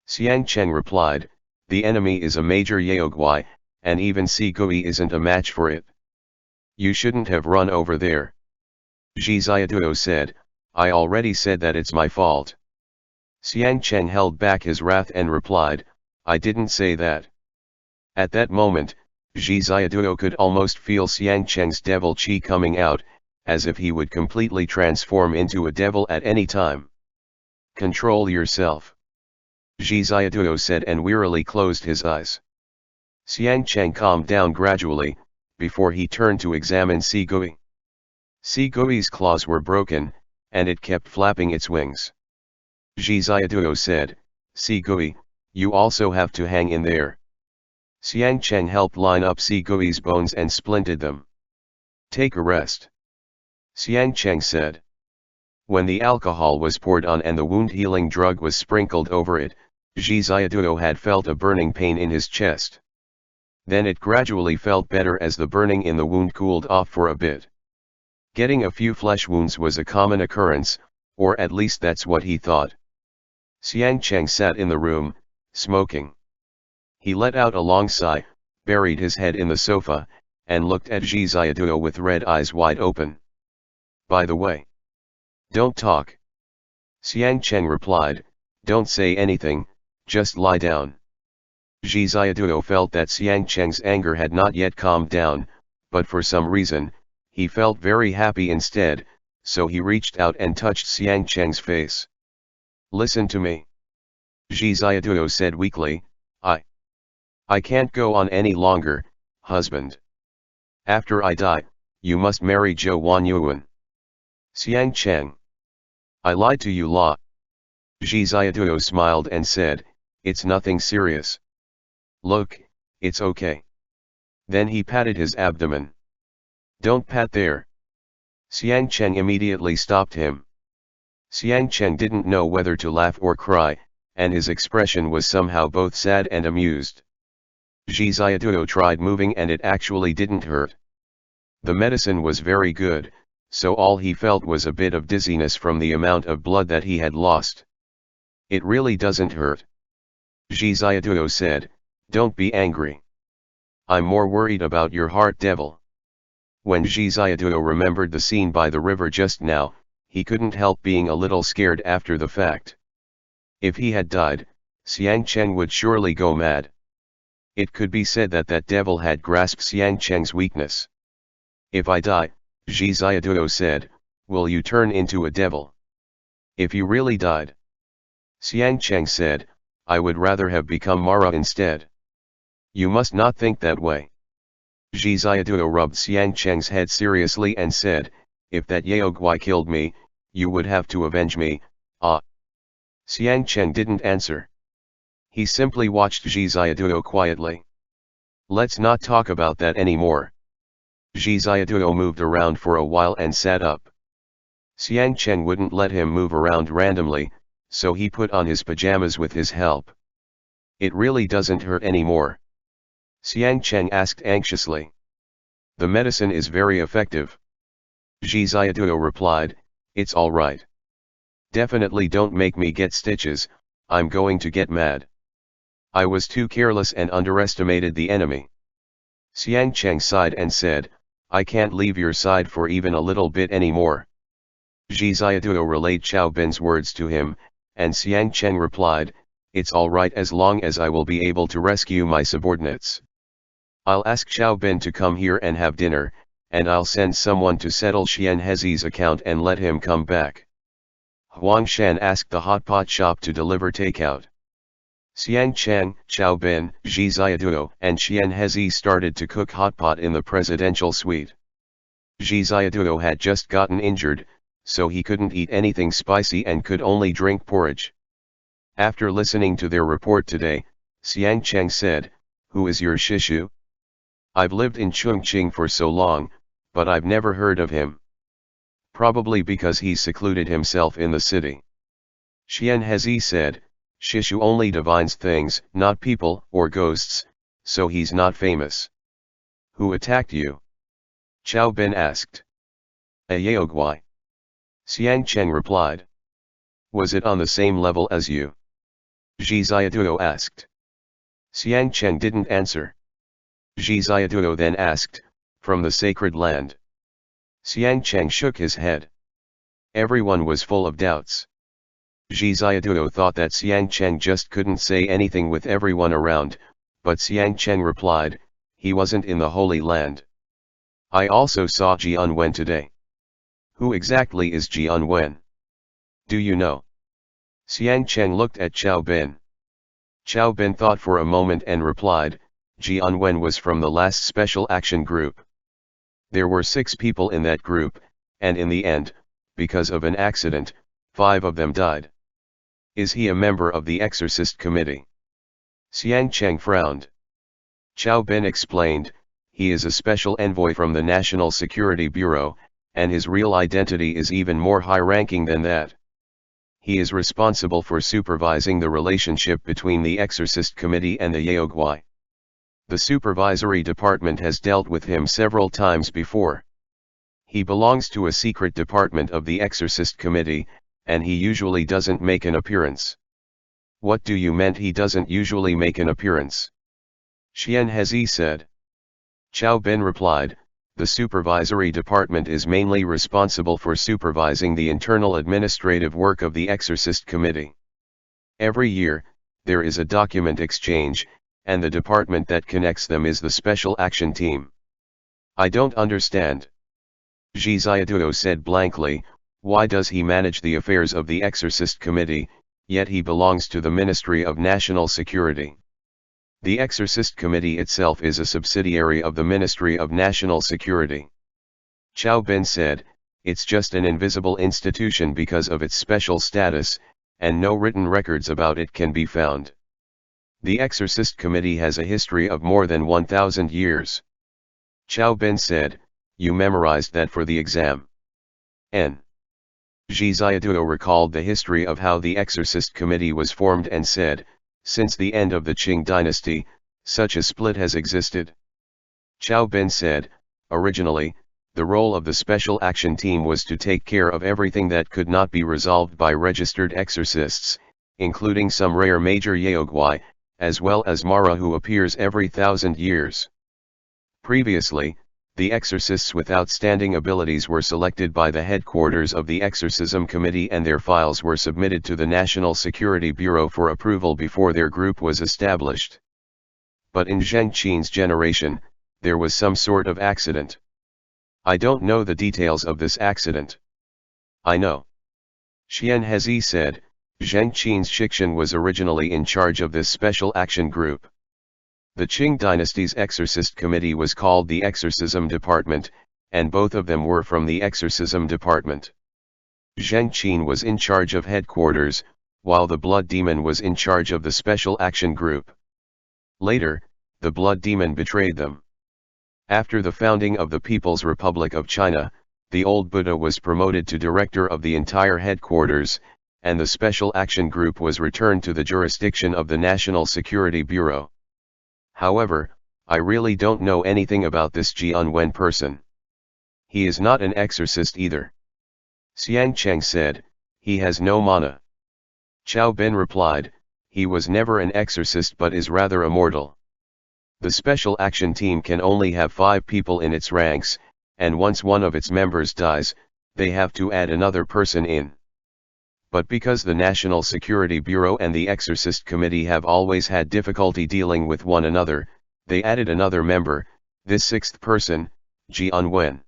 Xiang Cheng replied, "The enemy is a major Yaoguai, and even Sigui isn't a match for it." "You shouldn't have run over there," Zhi Xiaoduo said. I already said that it's my fault. Xiang Cheng held back his wrath and replied, I didn't say that. At that moment, Zhi Xiaoduo could almost feel Xiang Cheng's devil chi coming out, as if he would completely transform into a devil at any time. Control yourself. Zhi Xiaoduo said and wearily closed his eyes. Xiang Cheng calmed down gradually, before he turned to examine Si Gui. Si Gui's claws were broken, and it kept flapping its wings. Zhi Xiaoduo said, Si Gui, you also have to hang in there. Xiang Cheng helped line up Si Gui's bones and splinted them. Take a rest. Xiang Cheng said. When the alcohol was poured on and the wound-healing drug was sprinkled over it, Zhi Xiaoduo had felt a burning pain in his chest. Then it gradually felt better as the burning in the wound cooled off for a bit. Getting a few flesh wounds was a common occurrence, or at least that's what he thought. Xiang Cheng sat in the room, smoking. He let out a long sigh, buried his head in the sofa, and looked at Zhi Xiaoduo with red eyes wide open. By the way, don't talk. Xiang Cheng replied, don't say anything, just lie down. Zhi Xiaoduo felt that Xiang Cheng's anger had not yet calmed down, but for some reason, he felt very happy instead, so he reached out and touched Xiang Cheng's face. Listen to me. Zhi Xiaoduo said weakly, I can't go on any longer, husband. After I die, you must marry Zhou Wanyuan. Xiang Cheng. I lied to you, La. Zhi Xiaoduo smiled and said, it's nothing serious. Look, it's okay. Then he patted his abdomen. Don't pat there. Xiang Cheng immediately stopped him. Xiang Cheng didn't know whether to laugh or cry, and his expression was somehow both sad and amused. Zhi Xiaoduo tried moving and it actually didn't hurt. The medicine was very good, so all he felt was a bit of dizziness from the amount of blood that he had lost. It really doesn't hurt. Zhi Xiaoduo said, don't be angry. I'm more worried about your heart, devil. When Zhi Xiaoduo remembered the scene by the river just now, he couldn't help being a little scared after the fact. If he had died, Xiang Cheng would surely go mad. It could be said that that devil had grasped Xiang Cheng's weakness. If I die, Zhi Xiaoduo said, will you turn into a devil? If you really died? Xiang Cheng said, I would rather have become Mara instead. You must not think that way. Zhi Xiaoduo rubbed Xiang Cheng's head seriously and said, if that Yaogui killed me, you would have to avenge me, ah. Xiang Cheng didn't answer. He simply watched Zhi Xiaoduo quietly. Let's not talk about that anymore. Zhi Xiaoduo moved around for a while and sat up. Xiang Cheng wouldn't let him move around randomly, so he put on his pajamas with his help. It really doesn't hurt anymore? Xiang Cheng asked anxiously. The medicine is very effective. Zhi Xiaoduo replied, it's all right. Definitely don't make me get stitches, I'm going to get mad. I was too careless and underestimated the enemy. Xiang Cheng sighed and said, I can't leave your side for even a little bit anymore. Zhi Xiaoduo relayed Xiao Bin's words to him, and Xiang Cheng replied, it's all right as long as I will be able to rescue my subordinates. I'll ask Xiao Bin to come here and have dinner, and I'll send someone to settle Xian Hezi's account and let him come back. Huang Shan asked the hot pot shop to deliver takeout. Xiang Cheng, Xiao Bin, Zhi Xiaoduo and Xian Hezi started to cook hot pot in the presidential suite. Zhi Xiaoduo had just gotten injured, so he couldn't eat anything spicy and could only drink porridge. After listening to their report today, Xiang Cheng said, who is your Shishu? I've lived in Chongqing for so long, but I've never heard of him. Probably because he secluded himself in the city. Xian Hezi said, Shishu only divines things, not people or ghosts, so he's not famous. Who attacked you? Xiao Bin asked. A Yaogui. Xiang Cheng replied. Was it on the same level as you? Zhi Xiaoduo asked. Xiang Cheng didn't answer. Zhi Xiaoduo then asked, from the sacred land. Xiang Cheng shook his head. Everyone was full of doubts. Zhi Xiaoduo thought that Xiang Cheng just couldn't say anything with everyone around, but Xiang Cheng replied, he wasn't in the Holy Land. I also saw Jian Wen today. Who exactly is Jian Wen? Do you know? Xiang Cheng looked at Qiao Bin. Qiao Bin thought for a moment and replied, Jian Wen was from the last special action group. There were 6 people in that group, and in the end, because of an accident, 5 of them died. Is he a member of the Exorcist committee? Xiang Cheng frowned. Qiao Bin explained, he is a special envoy from the National Security Bureau, and his real identity is even more high-ranking than that. He is responsible for supervising the relationship between the Exorcist Committee and the Yaoguai. The supervisory department has dealt with him several times before. He belongs to a secret department of the Exorcist Committee, and he usually doesn't make an appearance. What do you mean he doesn't usually make an appearance? Xian Hezi said. Qiao Bin replied, the supervisory department is mainly responsible for supervising the internal administrative work of the Exorcist Committee. Every year, there is a document exchange, and the department that connects them is the Special Action Team. I don't understand. Zhi Xiaoduo said blankly, why does he manage the affairs of the Exorcist Committee, yet he belongs to the Ministry of National Security? The Exorcist Committee itself is a subsidiary of the Ministry of National Security. Qiao Bin said, it's just an invisible institution because of its special status, and no written records about it can be found. The Exorcist Committee has a history of more than 1,000 years. Qiao Bin said, you memorized that for the exam. N. Zhi Xiaoduo recalled the history of how the Exorcist Committee was formed and said, since the end of the Qing dynasty, such a split has existed. Qiao Bin said, originally, the role of the Special Action Team was to take care of everything that could not be resolved by registered exorcists, including some rare major Yaoguai, as well as Mara who appears every 1,000 years. Previously, the exorcists with outstanding abilities were selected by the headquarters of the Exorcism Committee and their files were submitted to the National Security Bureau for approval before their group was established. But in Zheng Qin's generation, there was some sort of accident. I don't know the details of this accident. I know. Xian Hezi said, Zheng Qin's Shikshan was originally in charge of this special action group. The Qing dynasty's exorcist committee was called the Exorcism Department, and both of them were from the Exorcism Department. Zheng Qin was in charge of headquarters, while the Blood Demon was in charge of the Special Action Group. Later, the Blood Demon betrayed them. After the founding of the People's Republic of China, the old Buddha was promoted to director of the entire headquarters, and the Special Action Group was returned to the jurisdiction of the National Security Bureau. However, I really don't know anything about this Jian Wen person. He is not an exorcist either. Xiang Cheng said, he has no mana. Qiao Bin replied, he was never an exorcist but is rather immortal. The Special Action Team can only have 5 people in its ranks, and once one of its members dies, they have to add another person in. But because the National Security Bureau and the Exorcist Committee have always had difficulty dealing with one another, they added another member, this 6th person, Jian Wen.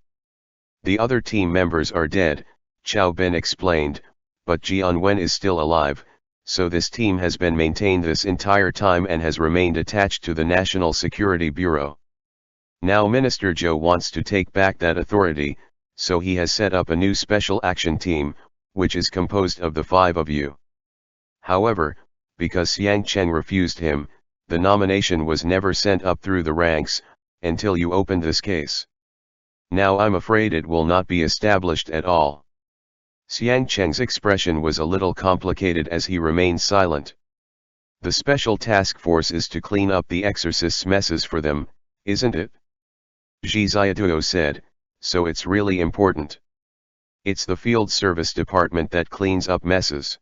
The other team members are dead, Qiao Bin explained, but Jian Wen is still alive, so this team has been maintained this entire time and has remained attached to the National Security Bureau. Now Minister Zhou wants to take back that authority, so he has set up a new special action team, which is composed of the 5 of you. However, because Xiang Cheng refused him, the nomination was never sent up through the ranks, until you opened this case. Now I'm afraid it will not be established at all. Xiang Cheng's expression was a little complicated as he remained silent. The special task force is to clean up the exorcists' messes for them, isn't it? Zhi Xiaoduo said, so it's really important. It's the field service department that cleans up messes.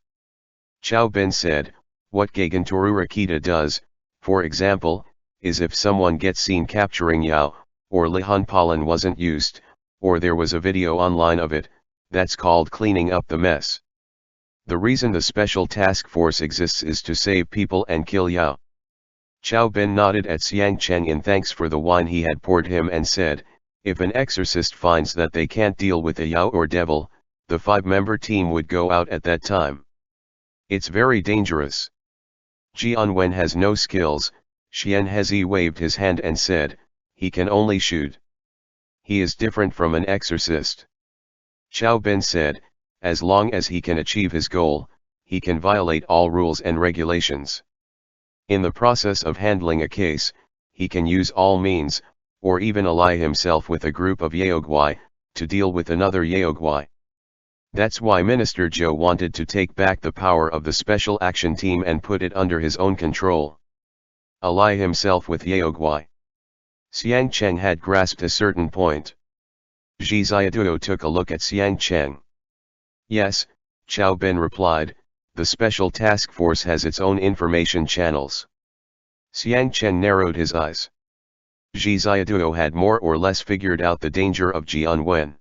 Qiao Bin said, what Gagantoru Rakita does, for example, is if someone gets seen capturing Yao, or Lihan Palan wasn't used, or there was a video online of it, That's called cleaning up the mess. The reason the special task force exists is to save people and kill Yao. Chao Ben nodded at Xiang Cheng in thanks for the wine he had poured him and said, if an exorcist finds that they can't deal with a Yao or devil, the 5-member team would go out at that time. It's very dangerous. Jianwen has no skills. Xian Hezi waved his hand and said, he can only shoot. He is different from an exorcist. Chao Ben said, as long as he can achieve his goal, he can violate all rules and regulations. In the process of handling a case, he can use all means, or even ally himself with a group of Yaoguai, to deal with another Yaoguai. That's why Minister Zhou wanted to take back the power of the Special Action Team and put it under his own control. Ally himself with Yaoguai. Xiang Cheng had grasped a certain point. Zhi Ziaduo took a look at Xiang Cheng. Yes, Chao Ben replied, the Special Task Force has its own information channels. Xiang Cheng narrowed his eyes. Zhi Ziaduo had more or less figured out the danger of Jianwen.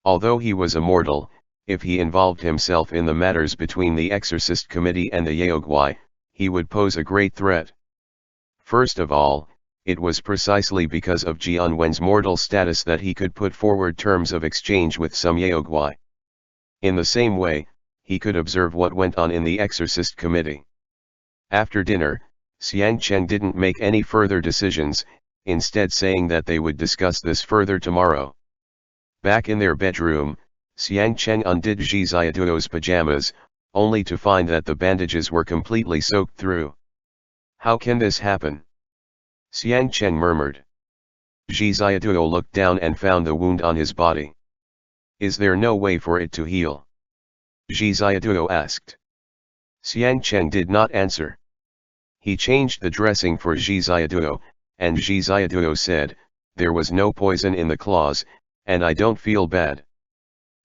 Although he was a mortal, if he involved himself in the matters between the Exorcist Committee and the Yaoguai, he would pose a great threat. First of all, it was precisely because of Jianwen's mortal status that he could put forward terms of exchange with some Yaoguai. In the same way, he could observe what went on in the Exorcist Committee. After dinner, Xiang Cheng didn't make any further decisions, instead saying that they would discuss this further tomorrow. Back in their bedroom, Xiang Cheng undid Zhi Ziaduo's pajamas, only to find that the bandages were completely soaked through. How can this happen? Xiang Cheng murmured. Zhi Ziaduo looked down and found the wound on his body. Is there no way for it to heal? Zhi Ziaduo asked. Xiang Cheng did not answer. He changed the dressing for Zhi Ziaduo, and Zhi Ziaduo said, there was no poison in the claws, and I don't feel bad.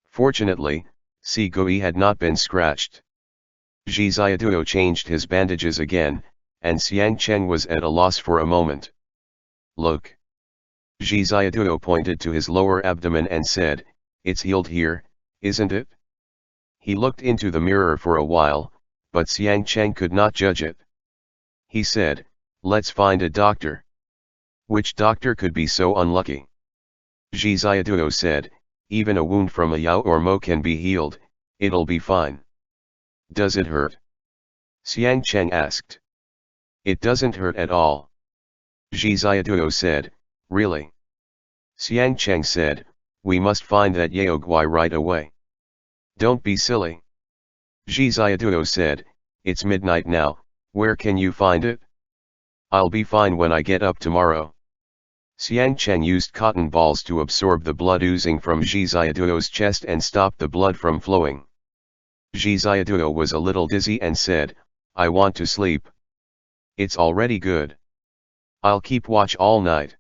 Fortunately, Si Gui had not been scratched. Zhi Ziaduo changed his bandages again, and Xiang Cheng was at a loss for a moment. Look. Zhi Ziaduo pointed to his lower abdomen and said, it's healed here, isn't it? He looked into the mirror for a while, but Xiang Cheng could not judge it. He said, let's find a doctor. Which doctor could be so unlucky? Zhi Ziaduo said, even a wound from a Yao or Mo can be healed, it'll be fine. Does it hurt? Xiang Cheng asked. It doesn't hurt at all. Zhi Ziaduo said, really? Xiang Cheng said, we must find that Yaoguai right away. Don't be silly. Zhi Ziaduo said, it's midnight now, where can you find it? I'll be fine when I get up tomorrow. Xiang Cheng used cotton balls to absorb the blood oozing from Zhi Ziaduo's chest and stop the blood from flowing. Zhi Ziaduo was a little dizzy and said, I want to sleep. It's already good. I'll keep watch all night.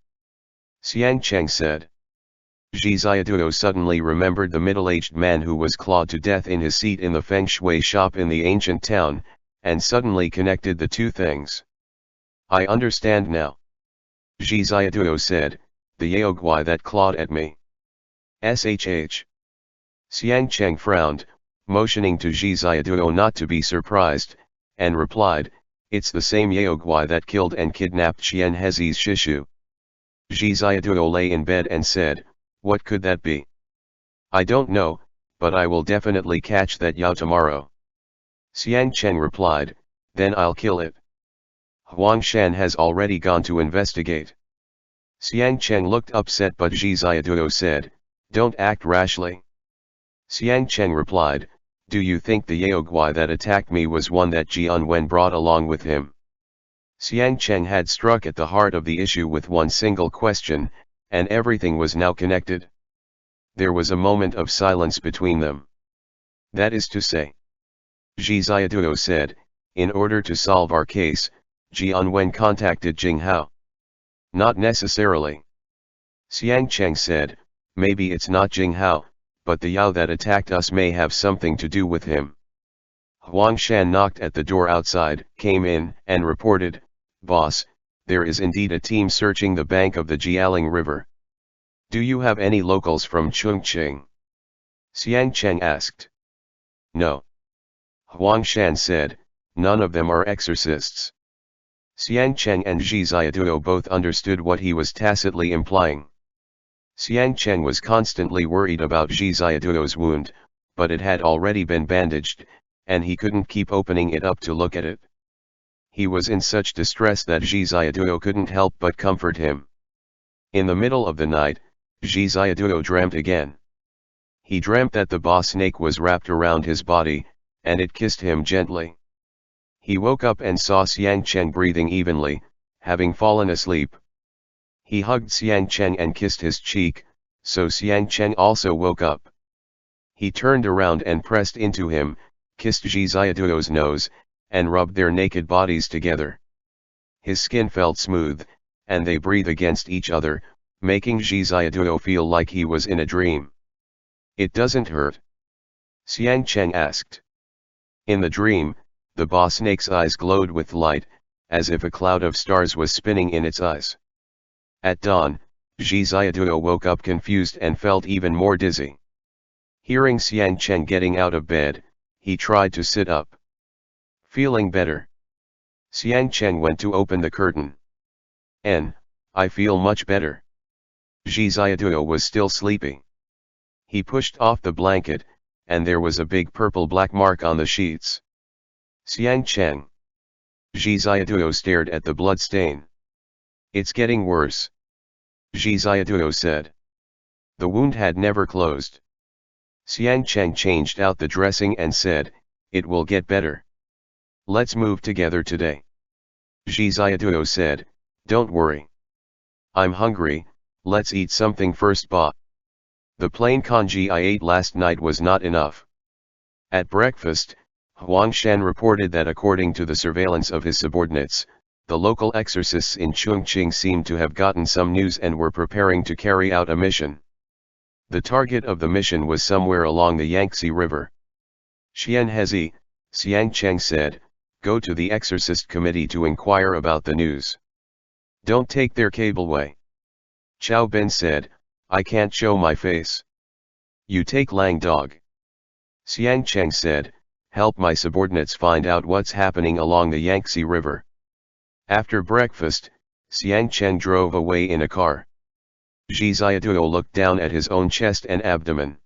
Xiang Cheng said. Zhi Ziaduo suddenly remembered the middle-aged man who was clawed to death in his seat in the feng shui shop in the ancient town, and suddenly connected the two things. I understand now. Zhi Ziaduo said, the Yaoguai that clawed at me. SHH. Xiang Cheng frowned, motioning to Zhi Ziaduo not to be surprised, and replied, it's the same Yaoguai that killed and kidnapped Xian Hezi's Shishu. Zhi Ziaduo lay in bed and said, what could that be? I don't know, but I will definitely catch that Yao tomorrow. Xiang Cheng replied, then I'll kill it. Huang Shan has already gone to investigate. Xiang Cheng looked upset, but Zhi Ziaduo said, don't act rashly. Xiang Cheng replied, do you think the Yaoguai that attacked me was one that Jianwen brought along with him? Xiang Cheng had struck at the heart of the issue with one single question, and everything was now connected. There was a moment of silence between them. That is to say, Zhi Ziaduo said, in order to solve our case, Jianwen contacted Jinghai. Not necessarily. Xiang Cheng said, maybe it's not Jinghai, but the Yao that attacked us may have something to do with him. Huang Shan knocked at the door outside, came in, and reported, boss, there is indeed a team searching the bank of the Jialing River. Do you have any locals from Chongqing? Xiang Cheng asked. No. Huang Shan said, none of them are exorcists. Xiang Cheng and Zhi Ziaduo both understood what he was tacitly implying. Xiang Cheng was constantly worried about Zhi Ziaduo's wound, but it had already been bandaged, and he couldn't keep opening it up to look at it. He was in such distress that Zhi Ziaduo couldn't help but comfort him. In the middle of the night, Zhi Ziaduo dreamt again. He dreamt that the boss snake was wrapped around his body, and it kissed him gently. He woke up and saw Xiang Cheng breathing evenly, having fallen asleep. He hugged Xiang Cheng and kissed his cheek, so Xiang Cheng also woke up. He turned around and pressed into him, kissed Zhi Ziaduo's nose, and rubbed their naked bodies together. His skin felt smooth, and they breathed against each other, making Zhi Ziaduo feel like he was in a dream. It doesn't hurt? Xiang Cheng asked. In the dream, the boss snake's eyes glowed with light, as if a cloud of stars was spinning in its eyes. At dawn, Zhi Ziaduo woke up confused and felt even more dizzy. Hearing Xiang Cheng getting out of bed, he tried to sit up. Feeling better. Xiang Cheng went to open the curtain. I feel much better. Zhi Ziaduo was still sleepy. He pushed off the blanket, and there was a big purple-black mark on the sheets. Xiang Cheng. Zhi Ziaduo stared at the blood stain. It's getting worse. Zhi Ziaduo said. The wound had never closed. Xiang Cheng changed out the dressing and said, it will get better. Let's move together today. Zhi Ziaduo said, don't worry. I'm hungry, let's eat something first ba. The plain congee I ate last night was not enough. At breakfast, Huang Shan reported that according to the surveillance of his subordinates, the local exorcists in Chongqing seemed to have gotten some news and were preparing to carry out a mission. The target of the mission was somewhere along the Yangtze River. Xian Hezi, Xiang Cheng said, go to the exorcist committee to inquire about the news. Don't take their cableway. Chao Ben said, I can't show my face. You take Lang Dog. Xiang Cheng said, help my subordinates find out what's happening along the Yangtze River. After breakfast, Xiang Cheng drove away in a car. Zhi Ziaduo looked down at his own chest and abdomen.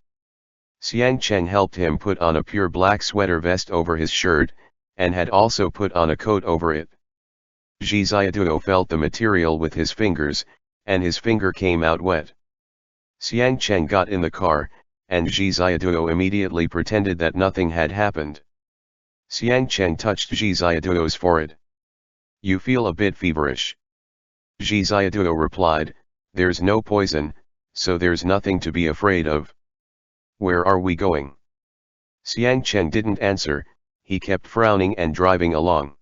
Xiang Cheng helped him put on a pure black sweater vest over his shirt, and had also put on a coat over it. Zhi Ziaduo felt the material with his fingers, and his finger came out wet. Xiang Cheng got in the car, and Zhi Ziaduo immediately pretended that nothing had happened. Xiang Cheng touched Zhi Ziaduo's forehead. You feel a bit feverish. Zhi Ziaduo replied, there's no poison, so there's nothing to be afraid of. Where are we going? Xiang Cheng didn't answer, he kept frowning and driving along.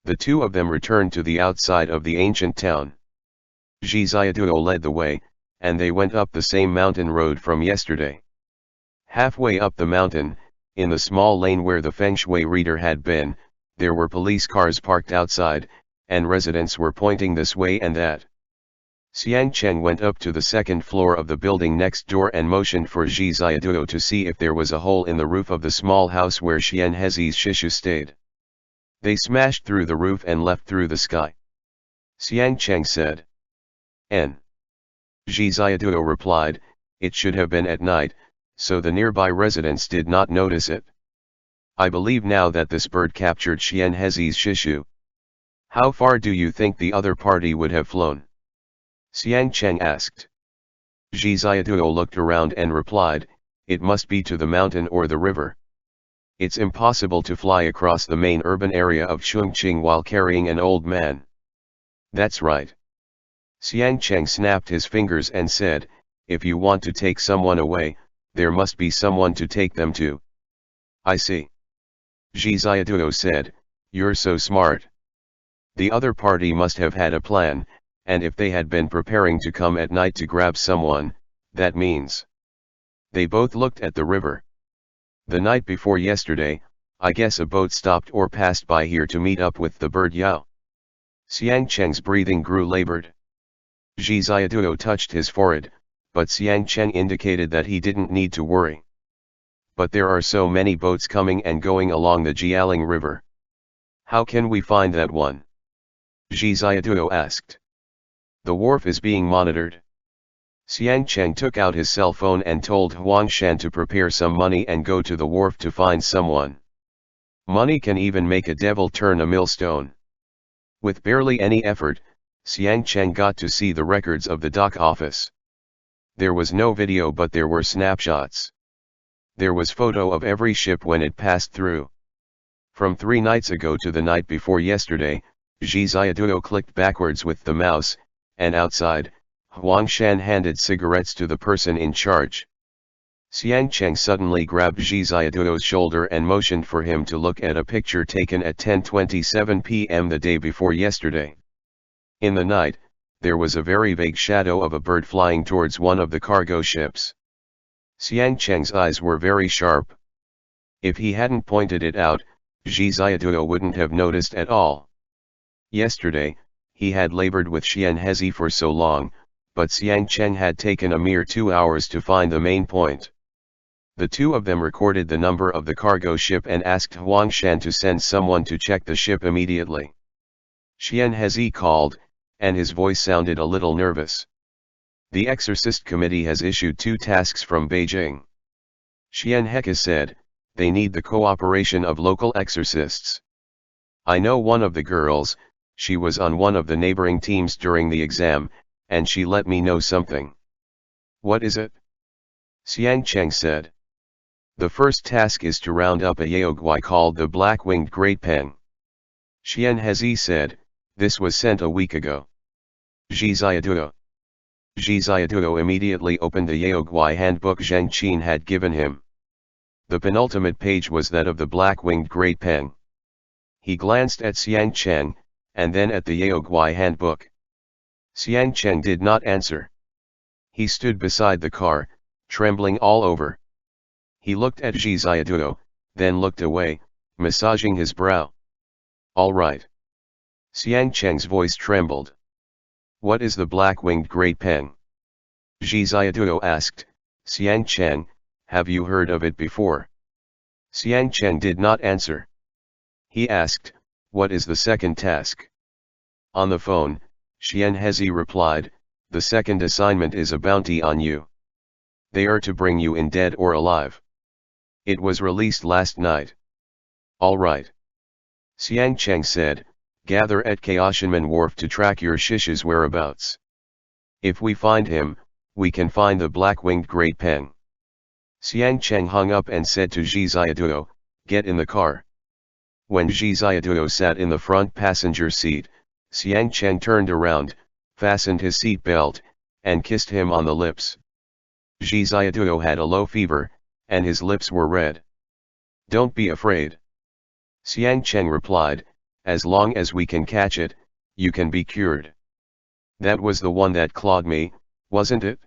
The two of them returned to the outside of the ancient town. Zhi Ziaduo led the way, and they went up the same mountain road from yesterday. Halfway up the mountain, in the small lane where the feng shui reader had been, there were police cars parked outside, and residents were pointing this way and that. Xiang Cheng went up to the second floor of the building next door and motioned for Zhi Ziaduo to see if there was a hole in the roof of the small house where Xian Hezi's Shishu stayed. They smashed through the roof and left through the sky. Xiang Cheng said. N. Zhi Ziaduo replied, it should have been at night, so the nearby residents did not notice it. I believe now that this bird captured Xian Hezi's Shishu. How far do you think the other party would have flown? Xiang Cheng asked. Zhi Ziaduo looked around and replied, it must be to the mountain or the river. It's impossible to fly across the main urban area of Chongqing while carrying an old man. That's right. Xiang Cheng snapped his fingers and said, if you want to take someone away, there must be someone to take them to. I see. Zhi Ziaduo said, you're so smart. The other party must have had a plan, and if they had been preparing to come at night to grab someone, that means. They both looked at the river. The night before yesterday, I guess a boat stopped or passed by here to meet up with the bird Yao. Xiang Cheng's breathing grew labored. Zhi Ziaduo touched his forehead, but Xiang Cheng indicated that he didn't need to worry. but there are so many boats coming and going along the Jialing River. How can we find that one? Zhi Xiaoduo asked. The wharf is being monitored. Xiang Cheng took out his cell phone and told Huang Shan to prepare some money and go to the wharf to find someone. Money can even make a devil turn a millstone. With barely any effort, Xiang Cheng got to see the records of the dock office. There was no video, but there were snapshots. There was photo of every ship when it passed through. From 3 nights ago to the night before yesterday, Zhi Xiaoduo clicked backwards with the mouse, and outside, Huang Shan handed cigarettes to the person in charge. Xiang Cheng suddenly grabbed Zhi Xiaoduo's shoulder and motioned for him to look at a picture taken at 10:27 p.m. the day before yesterday. In the night, there was a very vague shadow of a bird flying towards one of the cargo ships. Xiang Cheng's eyes were very sharp. If he hadn't pointed it out, Zhi Xiaoduo wouldn't have noticed at all. Yesterday, he had labored with Xian Hezi for so long, but Xiang Cheng had taken a mere 2 hours to find the main point. The two of them recorded the number of the cargo ship and asked Huang Shan to send someone to check the ship immediately. Xian Hezi called, and his voice sounded a little nervous. The Exorcist Committee has issued 2 tasks from Beijing. Xian Hezi said, they need the cooperation of local exorcists. I know one of the girls, she was on one of the neighboring teams during the exam, and she let me know something. What is it? Xiang Cheng said. The first task is to round up a yaoguai called the black-winged great peng. Xian Hezi said, this was sent a week ago. Zhi Xiaoduo immediately opened the yaoguai handbook Zheng Qin had given him. The penultimate page was that of the black-winged great peng. He glanced at Xiang Cheng, and then at the yaoguai handbook. Xiang Cheng did not answer. He stood beside the car, trembling all over. He looked at Zhi Xiaoduo, then looked away, massaging his brow. All right. Xiang Cheng's voice trembled. What is the black-winged great peng? Zhi Xiaoduo asked, Xiang Cheng, have you heard of it before? Xiang Cheng did not answer. He asked, what is the second task? On the phone, Xian Hezi replied, the second assignment is a bounty on you. They are to bring you in dead or alive. It was released last night. All right. Xiang Cheng said, gather at Kaoshanmen Wharf to track your shish's whereabouts. If we find him, we can find the black-winged great peng. Xiang Cheng hung up and said to Zhi Xiaoduo, get in the car. When Zhi Xiaoduo sat in the front passenger seat, Xiang Cheng turned around, fastened his seat belt, and kissed him on the lips. Zhi Xiaoduo had a low fever, and his lips were red. Don't be afraid. Xiang Cheng replied, as long as we can catch it, you can be cured. That was the one that clawed me, wasn't it?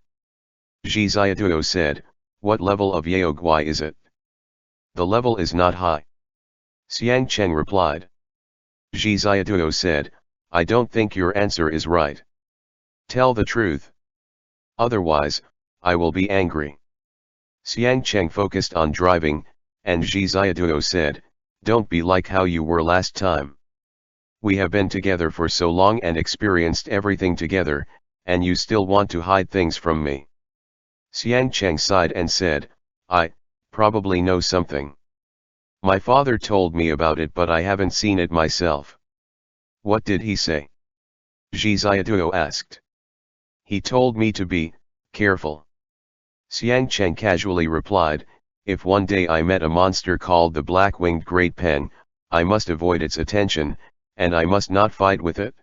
Zhi Xiaoduo said, what level of yaoguai is it? The level is not high. Xiang Cheng replied. Zhi Xiaoduo said, I don't think your answer is right. Tell the truth. Otherwise, I will be angry. Xiang Cheng focused on driving, and Zhi Xiaoduo said, don't be like how you were last time. We have been together for so long and experienced everything together, and you still want to hide things from me. Xiang Cheng sighed and said, I probably know something. My father told me about it, but I haven't seen it myself. What did he say? Zhi Xiaoduo asked. He told me to be careful. Xiang Cheng casually replied, if one day I met a monster called the black-winged great peng, I must avoid its attention, and I must not fight with it.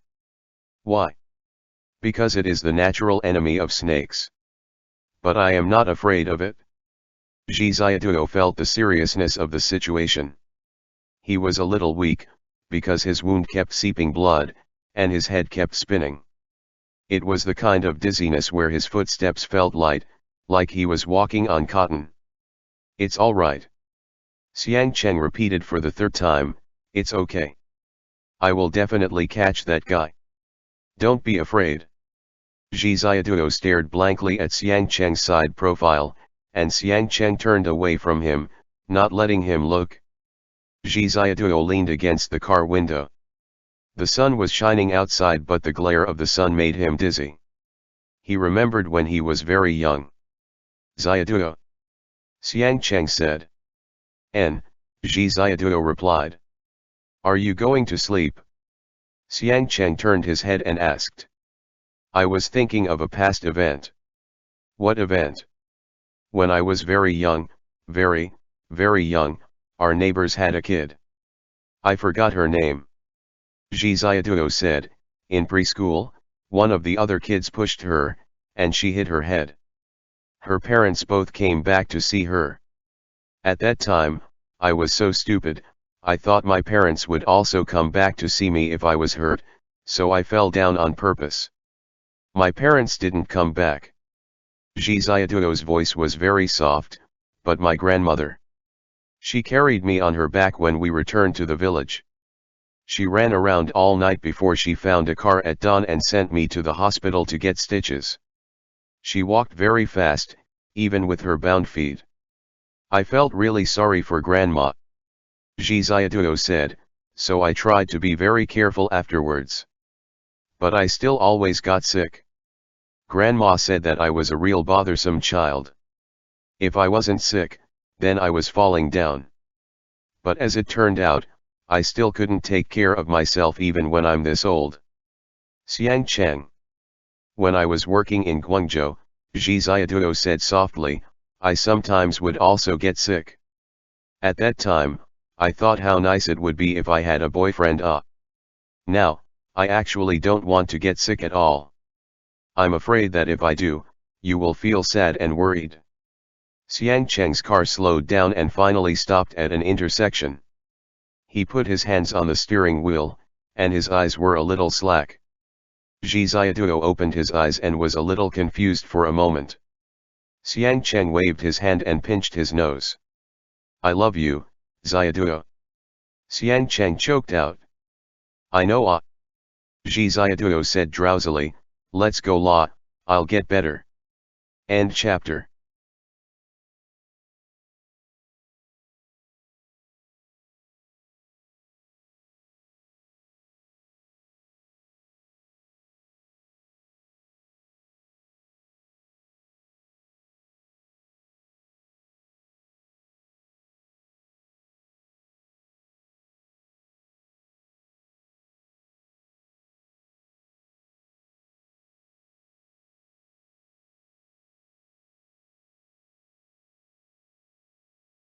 Why? Because it is the natural enemy of snakes. But I am not afraid of it. Zhi Xiaoduo felt the seriousness of the situation. He was a little weak, because his wound kept seeping blood, and his head kept spinning. It was the kind of dizziness where his footsteps felt light, like he was walking on cotton. It's all right. Xiang Cheng repeated for the 3rd time, it's okay. I will definitely catch that guy. Don't be afraid. Zhi Xiaoduo stared blankly at Xiang Cheng's side profile, and Xiang Cheng turned away from him, not letting him look. Zhi Ziaduo leaned against the car window. The sun was shining outside, but the glare of the sun made him dizzy. He remembered when he was very young. Ziaduo. Xiang Cheng said. N. Zhi Ziaduo replied. Are you going to sleep? Xiang Cheng turned his head and asked. I was thinking of a past event. What event? When I was very young, very, very young, our neighbors had a kid. I forgot her name. Zhi Ziaduo said, in preschool, one of the other kids pushed her, and she hit her head. Her parents both came back to see her. At that time, I was so stupid, I thought my parents would also come back to see me if I was hurt, so I fell down on purpose. My parents didn't come back. Zhi Ziaduo's voice was very soft, but my grandmother. She carried me on her back when we returned to the village. She ran around all night before she found a car at dawn and sent me to the hospital to get stitches. She walked very fast, even with her bound feet. I felt really sorry for Grandma. Zhi Ziaduo said, so I tried to be very careful afterwards. But I still always got sick. Grandma said that I was a real bothersome child. If I wasn't sick, then I was falling down. But as it turned out, I still couldn't take care of myself even when I'm this old. Xiang Cheng. When I was working in Guangzhou, Zhi Ziaduo said softly, I sometimes would also get sick. At that time, I thought how nice it would be if I had a boyfriend. Now, I actually don't want to get sick at all. I'm afraid that if I do, you will feel sad and worried. Xiang Cheng's car slowed down and finally stopped at an intersection. He put his hands on the steering wheel, and his eyes were a little slack. Zhi Ziaduo opened his eyes and was a little confused for a moment. Xiang Cheng waved his hand and pinched his nose. I love you, Ziaduo. Xiang Cheng choked out. I know. Zhi Ziaduo said drowsily, let's go, I'll get better. End chapter.